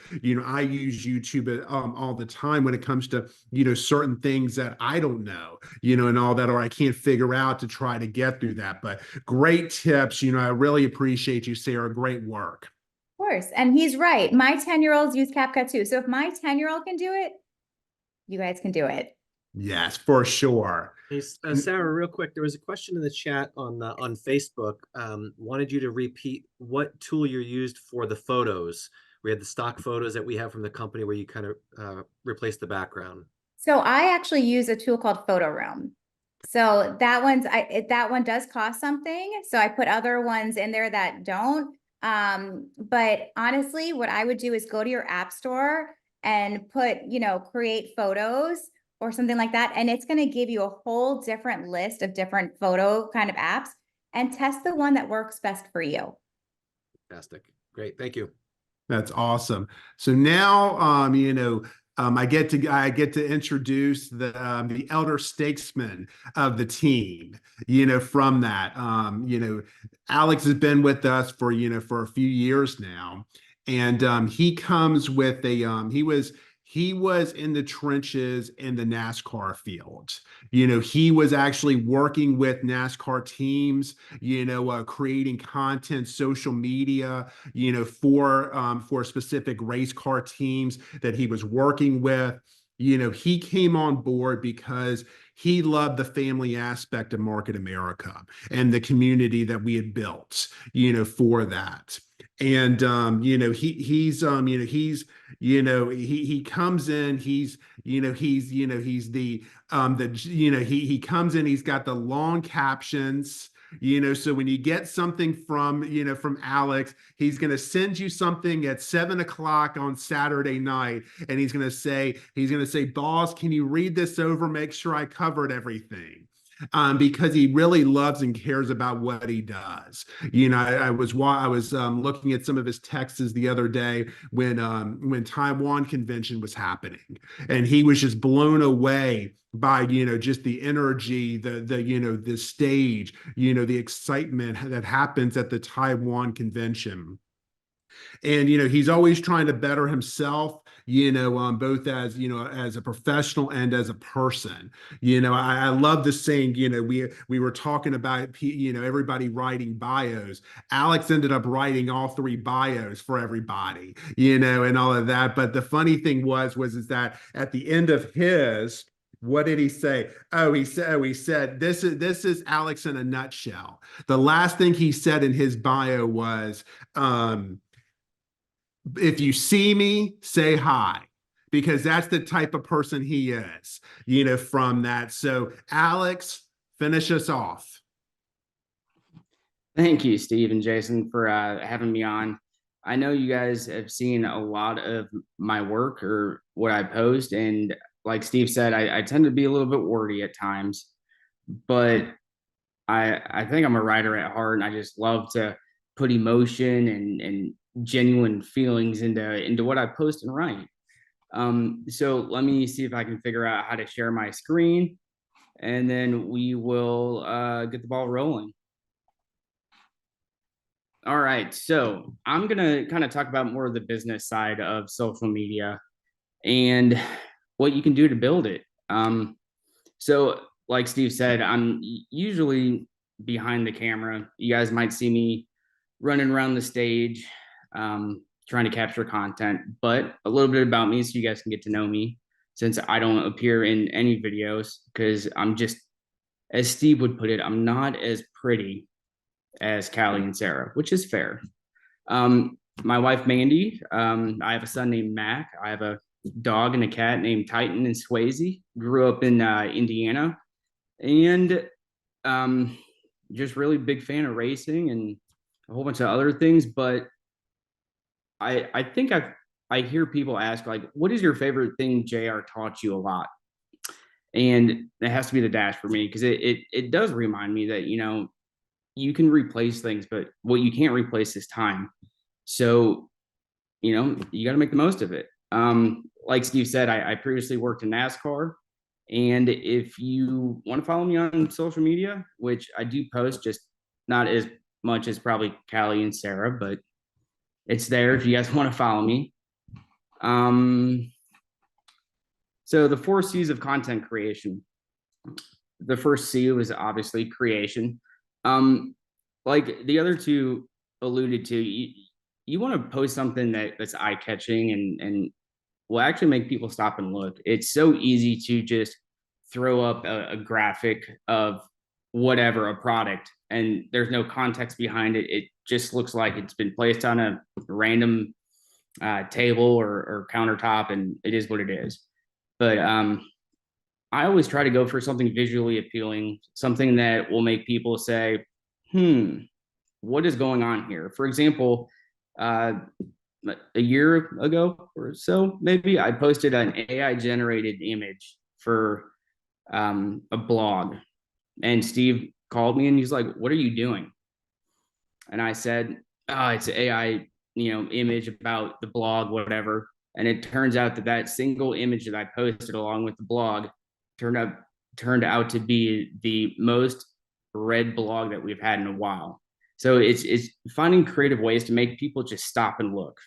I use YouTube all the time when it comes to, certain things that I don't know, and all that, or I can't figure out to try to get through that. But great tips. I really appreciate you, Sarah. Great work. Of course. And he's right. My 10-year-olds use CapCut too. So if my 10-year-old can do it, you guys can do it. Yes, for sure. Hey, Sarah, real quick, there was a question in the chat on Facebook. Wanted you to repeat what tool you used for the photos. We had the stock photos that we have from the company where you kind of replace the background. So I actually use a tool called Photo Room. So that one does cost something. So I put other ones in there that don't. But honestly, what I would do is go to your app store and put, create photos or something like that. And it's going to give you a whole different list of different photo kind of apps, and test the one that works best for you. Fantastic. Great. Thank you. That's awesome. So now, I get to introduce the elder statesman of the team. From that, Alex has been with us for a few years now, and he comes with he was in the trenches in the NASCAR field. He was actually working with NASCAR teams, creating content, social media, for specific race car teams that he was working with. He came on board because he loved the family aspect of Market America and the community that we had built, for that. And he comes in, he comes in, he's got the long captions. So when you get something from Alex, he's going to send you something at 7 o'clock on Saturday night, and he's going to say, boss, can you read this over? Make sure I covered everything. Because he really loves and cares about what he does. I was looking at some of his texts the other day when Taiwan convention was happening, and he was just blown away by just the energy, the stage, the excitement that happens at the Taiwan convention. And he's always trying to better himself, both as a professional and as a person. I love the saying, we were talking about everybody writing bios. Alex ended up writing all 3 bios for everybody, and all of that. But the funny thing was that at the end of his, what did he say? He said, this is Alex in a nutshell. The last thing he said in his bio was, if you see me, say hi, because that's the type of person he is, from that. So Alex, finish us off. Thank you, Steve and Jason, for having me on. I know you guys have seen a lot of my work or what I post, and like Steve said, I tend to be a little bit wordy at times, but I think I'm a writer at heart, and I just love to put emotion and genuine feelings into what I post and write. So let me see if I can figure out how to share my screen, and then we will get the ball rolling. All right, so I'm gonna kind of talk about more of the business side of social media and what you can do to build it. So like Steve said, I'm usually behind the camera. You guys might see me running around the stage, trying to capture content. But a little bit about me so you guys can get to know me, since I don't appear in any videos, because I'm just, as Steve would put it, I'm not as pretty as Callie and Sarah, which is fair. My wife, Mandy, I have a son named Mac. I have a dog and a cat named Titan and Swayze. Grew up in Indiana, and just really big fan of racing and a whole bunch of other things. But I think I hear people ask, like, what is your favorite thing JR taught you a lot? And it has to be the dash for me, because it does remind me that, you know, you can replace things, but what you can't replace is time. So, you know, you got to make the most of it. Like Steve said, I previously worked in NASCAR. And if you want to follow me on social media, which I do post, just not as much as probably Callie and Sarah, but it's there if you guys want to follow me. So the 4 C's of content creation. The first C was obviously creation. Like the other two alluded to, you want to post something that's eye-catching and will actually make people stop and look. It's so easy to just throw up a graphic of whatever, a product, and there's no context behind it. It just looks like it's been placed on a random table or countertop, and it is what it is. But I always try to go for something visually appealing, something that will make people say, what is going on here? For example, a year ago or so, maybe, I posted an AI generated image for a blog, and Steve called me and he's like, what are you doing? And I said, oh, it's an AI, image about the blog, whatever. And it turns out that single image that I posted along with the blog turned out to be the most read blog that we've had in a while. So it's finding creative ways to make people just stop and look.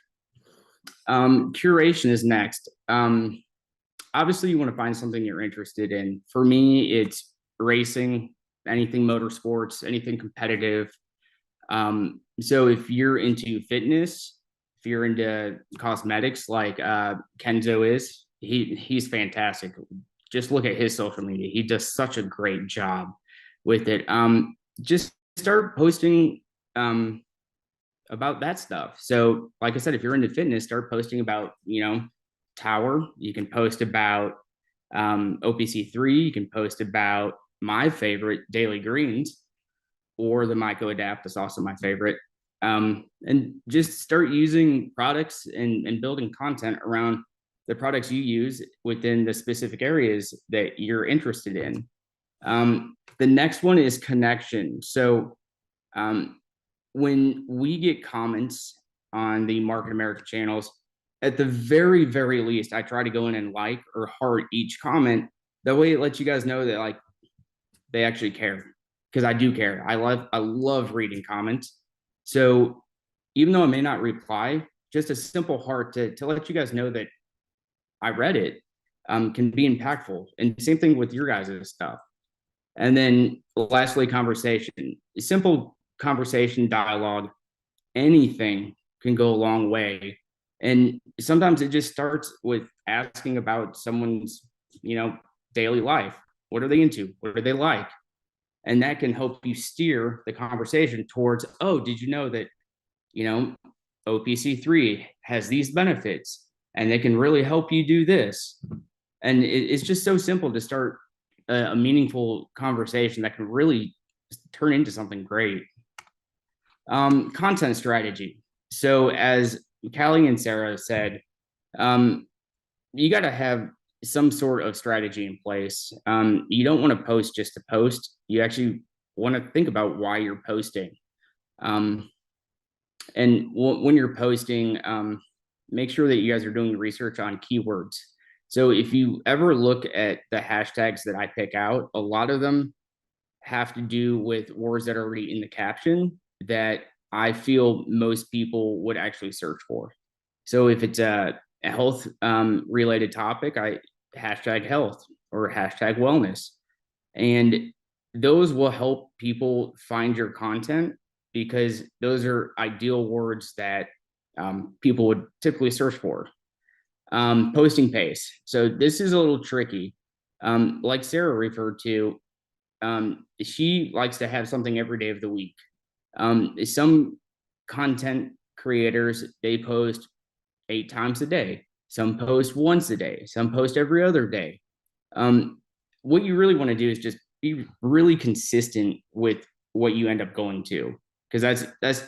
Curation is next. Obviously, you want to find something you're interested in. For me, it's racing, anything motorsports, anything competitive. So if you're into fitness, if you're into cosmetics like Kenzo is, he's fantastic. Just look at his social media. He does such a great job with it. Just start posting about that stuff. So like I said, if you're into fitness, start posting about, Tower. You can post about OPC3. You can post about my favorite, Daily Greens, or the Myco Adapt. That's also my favorite. And just start using products and building content around the products you use within the specific areas that you're interested in. The next one is connection. So when we get comments on the Market America channels, at the very, very least, I try to go in and like or heart each comment. That way it lets you guys know that, like, they actually care, because I do care. I love reading comments. So even though I may not reply, just a simple heart to let you guys know that I read it can be impactful. And same thing with your guys' stuff. And then lastly, conversation. Simple conversation, dialogue, anything can go a long way. And sometimes it just starts with asking about someone's, daily life. What are they into? What do they like? And that can help you steer the conversation towards, oh, did you know that, OPC3 has these benefits and they can really help you do this? And it's just so simple to start a meaningful conversation that can really turn into something great. Content strategy. So as Callie and Sarah said, you got to have some sort of strategy in place. You don't want to post just to post. You actually want to think about why you're posting. And when you're posting, make sure that you guys are doing research on keywords. So if you ever look at the hashtags that I pick out, a lot of them have to do with words that are already in the caption that I feel most people would actually search for. So if it's a health related topic, I hashtag health or hashtag wellness. And those will help people find your content because those are ideal words that people would typically search for. Posting pace. So this is a little tricky. Like Sarah referred to, she likes to have something every day of the week. Some content creators, they post 8 times a day. Some post once a day. Some post every other day. What you really want to do is just be really consistent with what you end up going to, because that's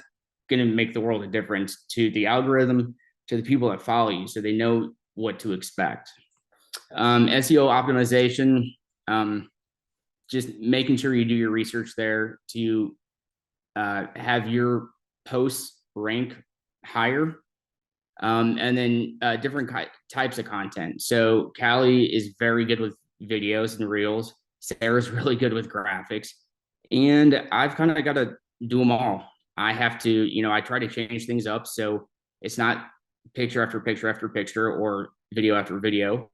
going to make the world a difference to the algorithm, to the people that follow you, so they know what to expect. SEO optimization, just making sure you do your research there to have your posts rank higher. And then different types of content. So Callie is very good with videos and reels. Sarah's really good with graphics. And I've kind of got to do them all. I have to, I try to change things up so it's not picture after picture after picture or video after video,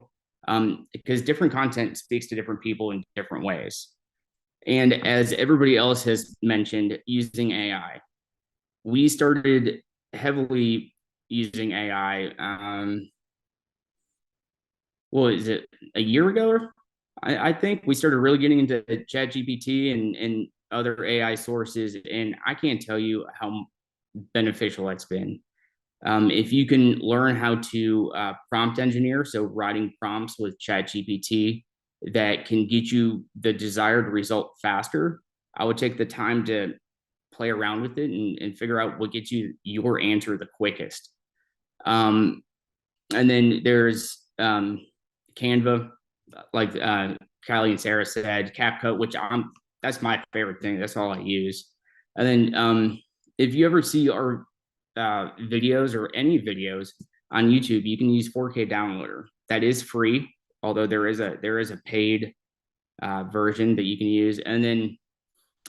because different content speaks to different people in different ways. And as everybody else has mentioned, using AI. We started heavily using AI, what is it, a year ago? I think we started really getting into ChatGPT and other AI sources, and I can't tell you how beneficial that's been. If you can learn how to prompt engineer, so writing prompts with ChatGPT that can get you the desired result faster, I would take the time to play around with it and figure out what gets you your answer the quickest. And then there's Canva, like Kylie and Sarah said, CapCut, which that's my favorite thing. That's all I use. And then if you ever see our videos or any videos on YouTube, you can use 4K Downloader. That is free, although there is a paid version that you can use. And then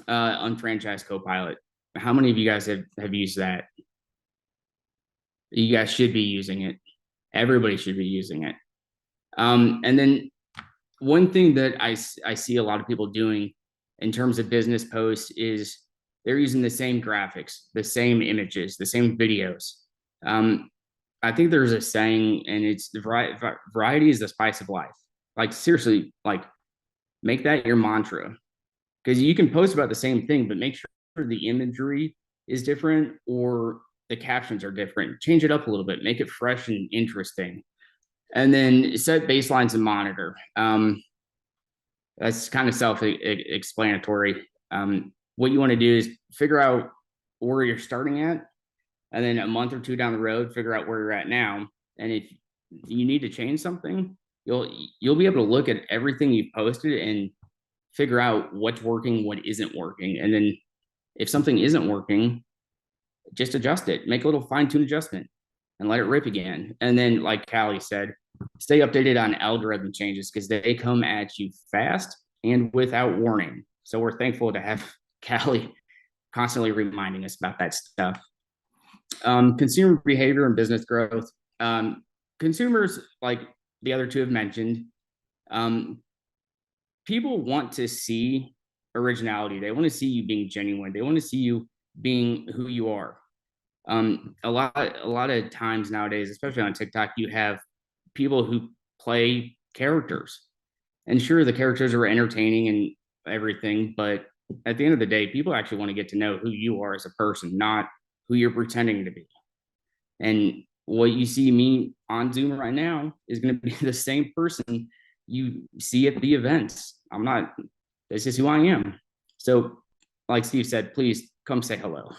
Unfranchised Copilot. How many of you guys have used that? You guys should be using it. Everybody should be using it. And then one thing that I see a lot of people doing in terms of business posts is they're using the same graphics, the same images, the same videos. I think there's a saying, and it's variety is the spice of life. Like seriously, like make that your mantra, because you can post about the same thing, but make sure the imagery is different or the captions are different. Change it up a little bit, make it fresh and interesting. And then set baselines and monitor. That's kind of self-explanatory. What you want to do is figure out where you're starting at, and then a month or two down the road, figure out where you're at now. And if you need to change something, you'll be able to look at everything you've posted and figure out what's working, what isn't working. And then if something isn't working, just adjust it, make a little fine-tune adjustment and let it rip again. And then, like Callie said, stay updated on algorithm changes, because they come at you fast and without warning. So we're thankful to have Callie constantly reminding us about that stuff. Consumer behavior and business growth. Consumers, like the other two have mentioned, people want to see originality. They want to see you being genuine. They want to see you being who you are. A lot of times nowadays, especially on TikTok, you have people who play characters, and sure, the characters are entertaining and everything, but at the end of the day, people actually want to get to know who you are as a person, not who you're pretending to be. And what you see me on Zoom right now is going to be the same person you see at the events. This is who I am. So like Steve said, please come say hello.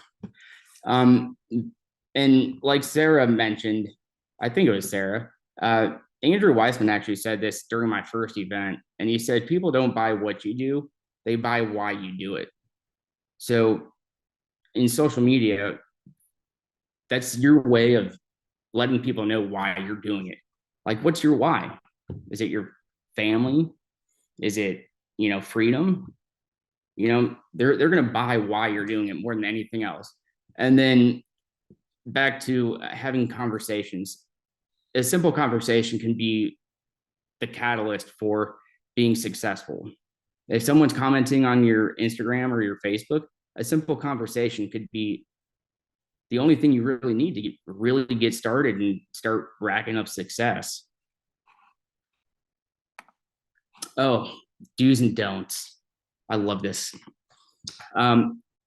And like Sarah mentioned, I think it was Sarah, Andrew Weissman actually said this during my first event, and he said, people don't buy what you do, they buy why you do it. So in social media, that's your way of letting people know why you're doing it. Like, what's your why? Is it your family? Is it, freedom? They're going to buy why you're doing it more than anything else. And then back to having conversations. A simple conversation can be the catalyst for being successful. If someone's commenting on your Instagram or your Facebook, a simple conversation could be the only thing you really need to really get started and start racking up success. Oh, do's and don'ts. I love this.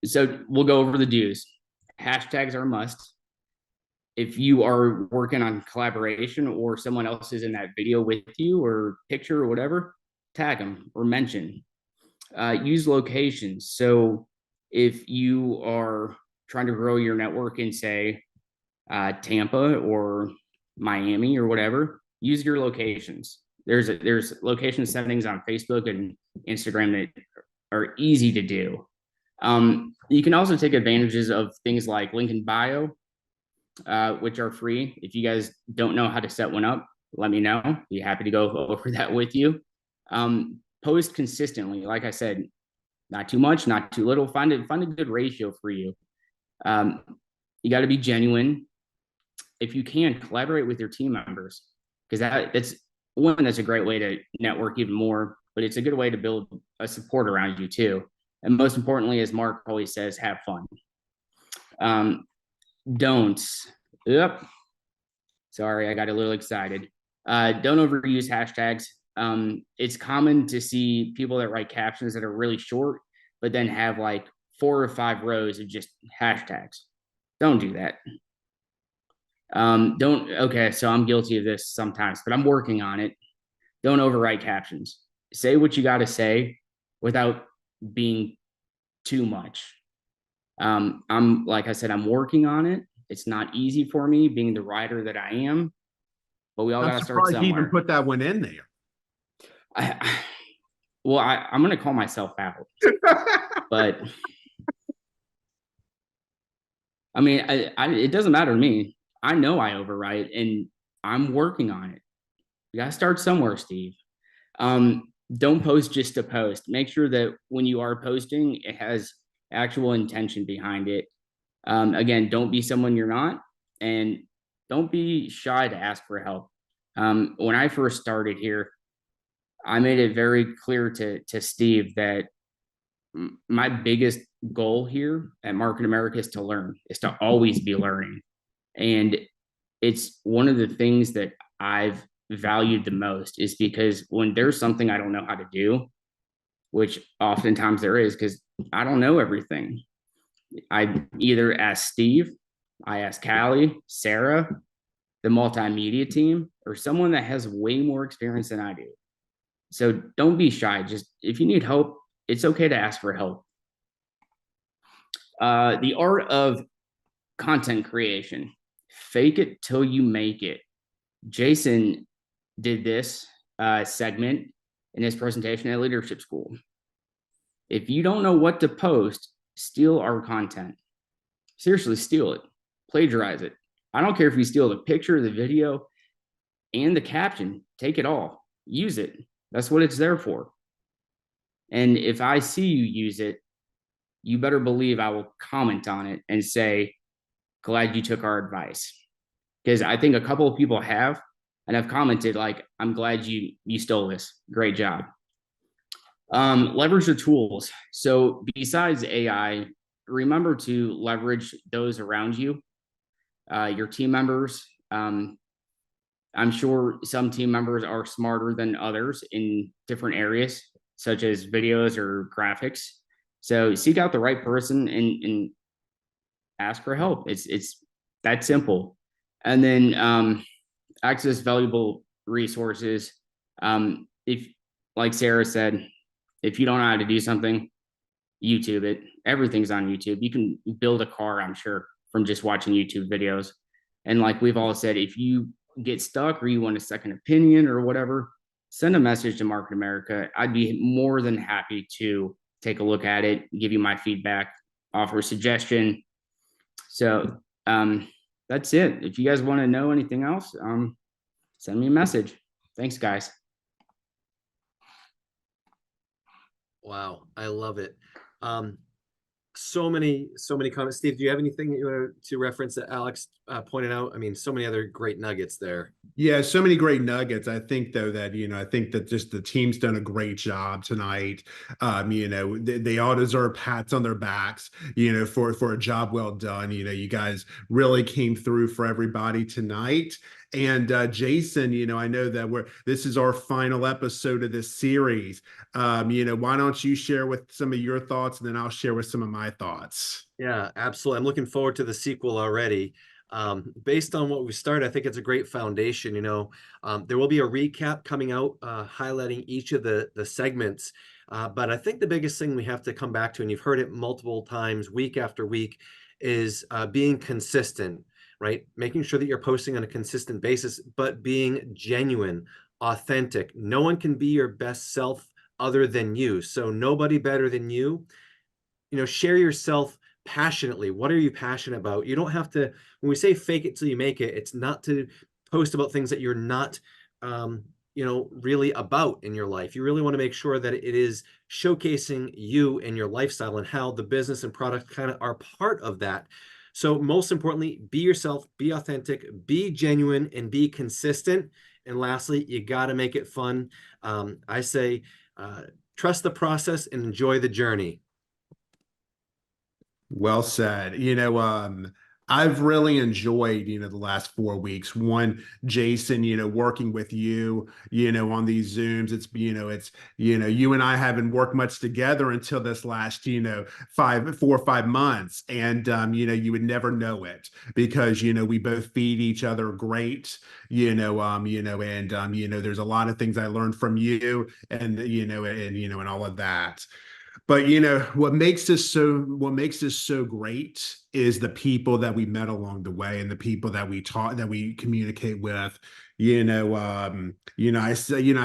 So we'll go over the do's. Hashtags are a must. If you are working on collaboration or someone else is in that video with you or picture or whatever, tag them or mention. Use locations. So if you are trying to grow your network in, say, Tampa or Miami or whatever, use your locations. There's location settings on Facebook and Instagram that are easy to do. You can also take advantages of things like link in bio, which are free. If you guys don't know how to set one up, let me know. Be happy to go over that with you. Post consistently. Like I said, not too much, not too little. Find a good ratio for you. You got to be genuine. If you can, collaborate with your team members, because that's a great way to network even more, but it's a good way to build a support around you too. And most importantly, as Mark always says, have fun. Don'ts. Yep. Sorry, I got a little excited. Don't overuse hashtags. It's common to see people that write captions that are really short, but then have like 4 or 5 rows of just hashtags. Don't do that. Okay, so I'm guilty of this sometimes, but I'm working on it. Don't overwrite captions. Say what you got to say without being too much. Like I said, I'm working on it. It's not easy for me being the writer that I am, but we all got I'm to start surprised you somewhere. even put that one in there. I'm going to call myself out, but I mean, it doesn't matter to me. I know I overwrite and I'm working on it. You got to start somewhere, Steve. Don't post just to post. Make sure that when you are posting, it has actual intention behind it. Again, don't be someone you're not, and don't be shy to ask for help. When I first started here, I made it very clear to Steve that my biggest goal here at Market America is to learn, is to always be learning. And it's one of the things that I've valued the most, is because when there's something I don't know how to do, which oftentimes there is, because I don't know everything, I either ask Steve, I ask Callie, Sarah, the multimedia team, or someone that has way more experience than I do. So don't be shy. Just if you need help, it's okay to ask for help. The art of content creation. Fake it till you make it. Jason did this segment in his presentation at Leadership School. If you don't know what to post, steal our content. Seriously, steal it. Plagiarize it. I don't care if you steal the picture, the video, and the caption. Take it all. Use it. That's what it's there for. And if I see you use it, you better believe I will comment on it and say, glad you took our advice. Because I think a couple of people have, and have commented like, I'm glad you stole this. Great job. Leverage the tools. So besides AI, remember to leverage those around you, your team members. I'm sure some team members are smarter than others in different areas, such as videos or graphics. So seek out the right person and ask for help. It's that simple. And then access valuable resources. If, like Sarah said, if you don't know how to do something, YouTube it. Everything's on YouTube. You can build a car, I'm sure, from just watching YouTube videos. And like we've all said, if you get stuck or you want a second opinion or whatever, send a message to Market America. I'd be more than happy to take a look at it, give you my feedback, offer a suggestion. So that's it. If you guys want to know anything else, send me a message. Thanks, guys. Wow, I love it. so many comments. Steve, do you have anything that you want to reference that Alex pointed out? I mean, so many other great nuggets there. Yeah, so many great nuggets. I think though that, I think that just the team's done a great job tonight. They all deserve pats on their backs, for a job well done. You guys really came through for everybody tonight. And Jason, I know that this is our final episode of this series. Why don't you share with some of your thoughts, and then I'll share with some of my thoughts. Yeah, absolutely. I'm looking forward to the sequel already. Based on what we started, I think it's a great foundation. There will be a recap coming out highlighting each of the segments. But I think the biggest thing we have to come back to, and you've heard it multiple times, week after week, is being consistent, right? Making sure that you're posting on a consistent basis, but being genuine, authentic. No one can be your best self other than you. So nobody better than you. Share yourself passionately. What are you passionate about? You don't have to, when we say fake it till you make it, it's not to post about things that you're not, really about in your life. You really want to make sure that it is showcasing you and your lifestyle and how the business and product kind of are part of that. So most importantly, be yourself, be authentic, be genuine, and be consistent. And lastly, you got to make it fun. I say, trust the process and enjoy the journey. Well said. I've really enjoyed, the last 4 weeks. One, Jason, working with you, on these Zooms. It's, you and I haven't worked much together until this last, 4 or 5 months. And, you would never know it because, we both feed each other great, and, there's a lot of things I learned from you and, and all of that. But what makes this so great is the people that we met along the way and the people that we communicate with. I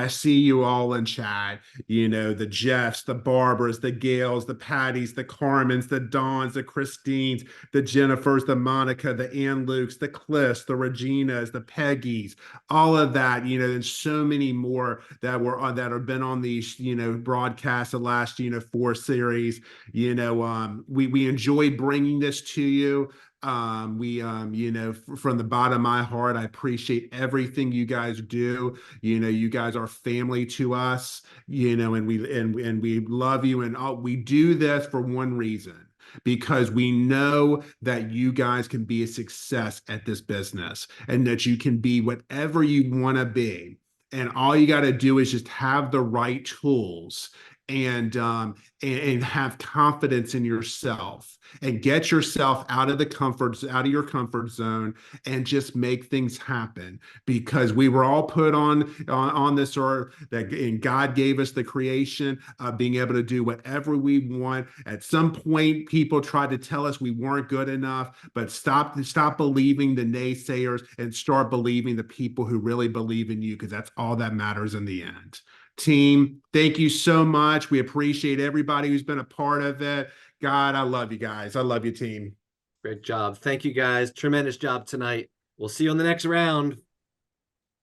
see you all in chat, the Jeffs, the Barbers, the Gails, the Patties, the Carmens, the Dawns, the Christines, the Jennifers, the Monica, the Ann Lukes, the Cliffs, the Reginas, the Peggies, all of that, and so many more that have been on these, broadcasts the last, 4 series. We enjoyed bringing this to you. From the bottom of my heart, I appreciate everything you guys do. You guys are family to us, and we love you. And we do this for one reason, because we know that you guys can be a success at this business and that you can be whatever you want to be. And all you got to do is just have the right tools and have confidence in yourself and get yourself out of your comfort zone and just make things happen, because we were all put on this earth and God gave us the creation of being able to do whatever we want. At some point, people tried to tell us we weren't good enough, but stop believing the naysayers and start believing the people who really believe in you, because that's all that matters in the end. Team, thank you so much. We appreciate everybody who's been a part of it. God, I love you guys. I love you, team. Great job. Thank you, guys. Tremendous job tonight. We'll see you on the next round.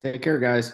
Take care, guys.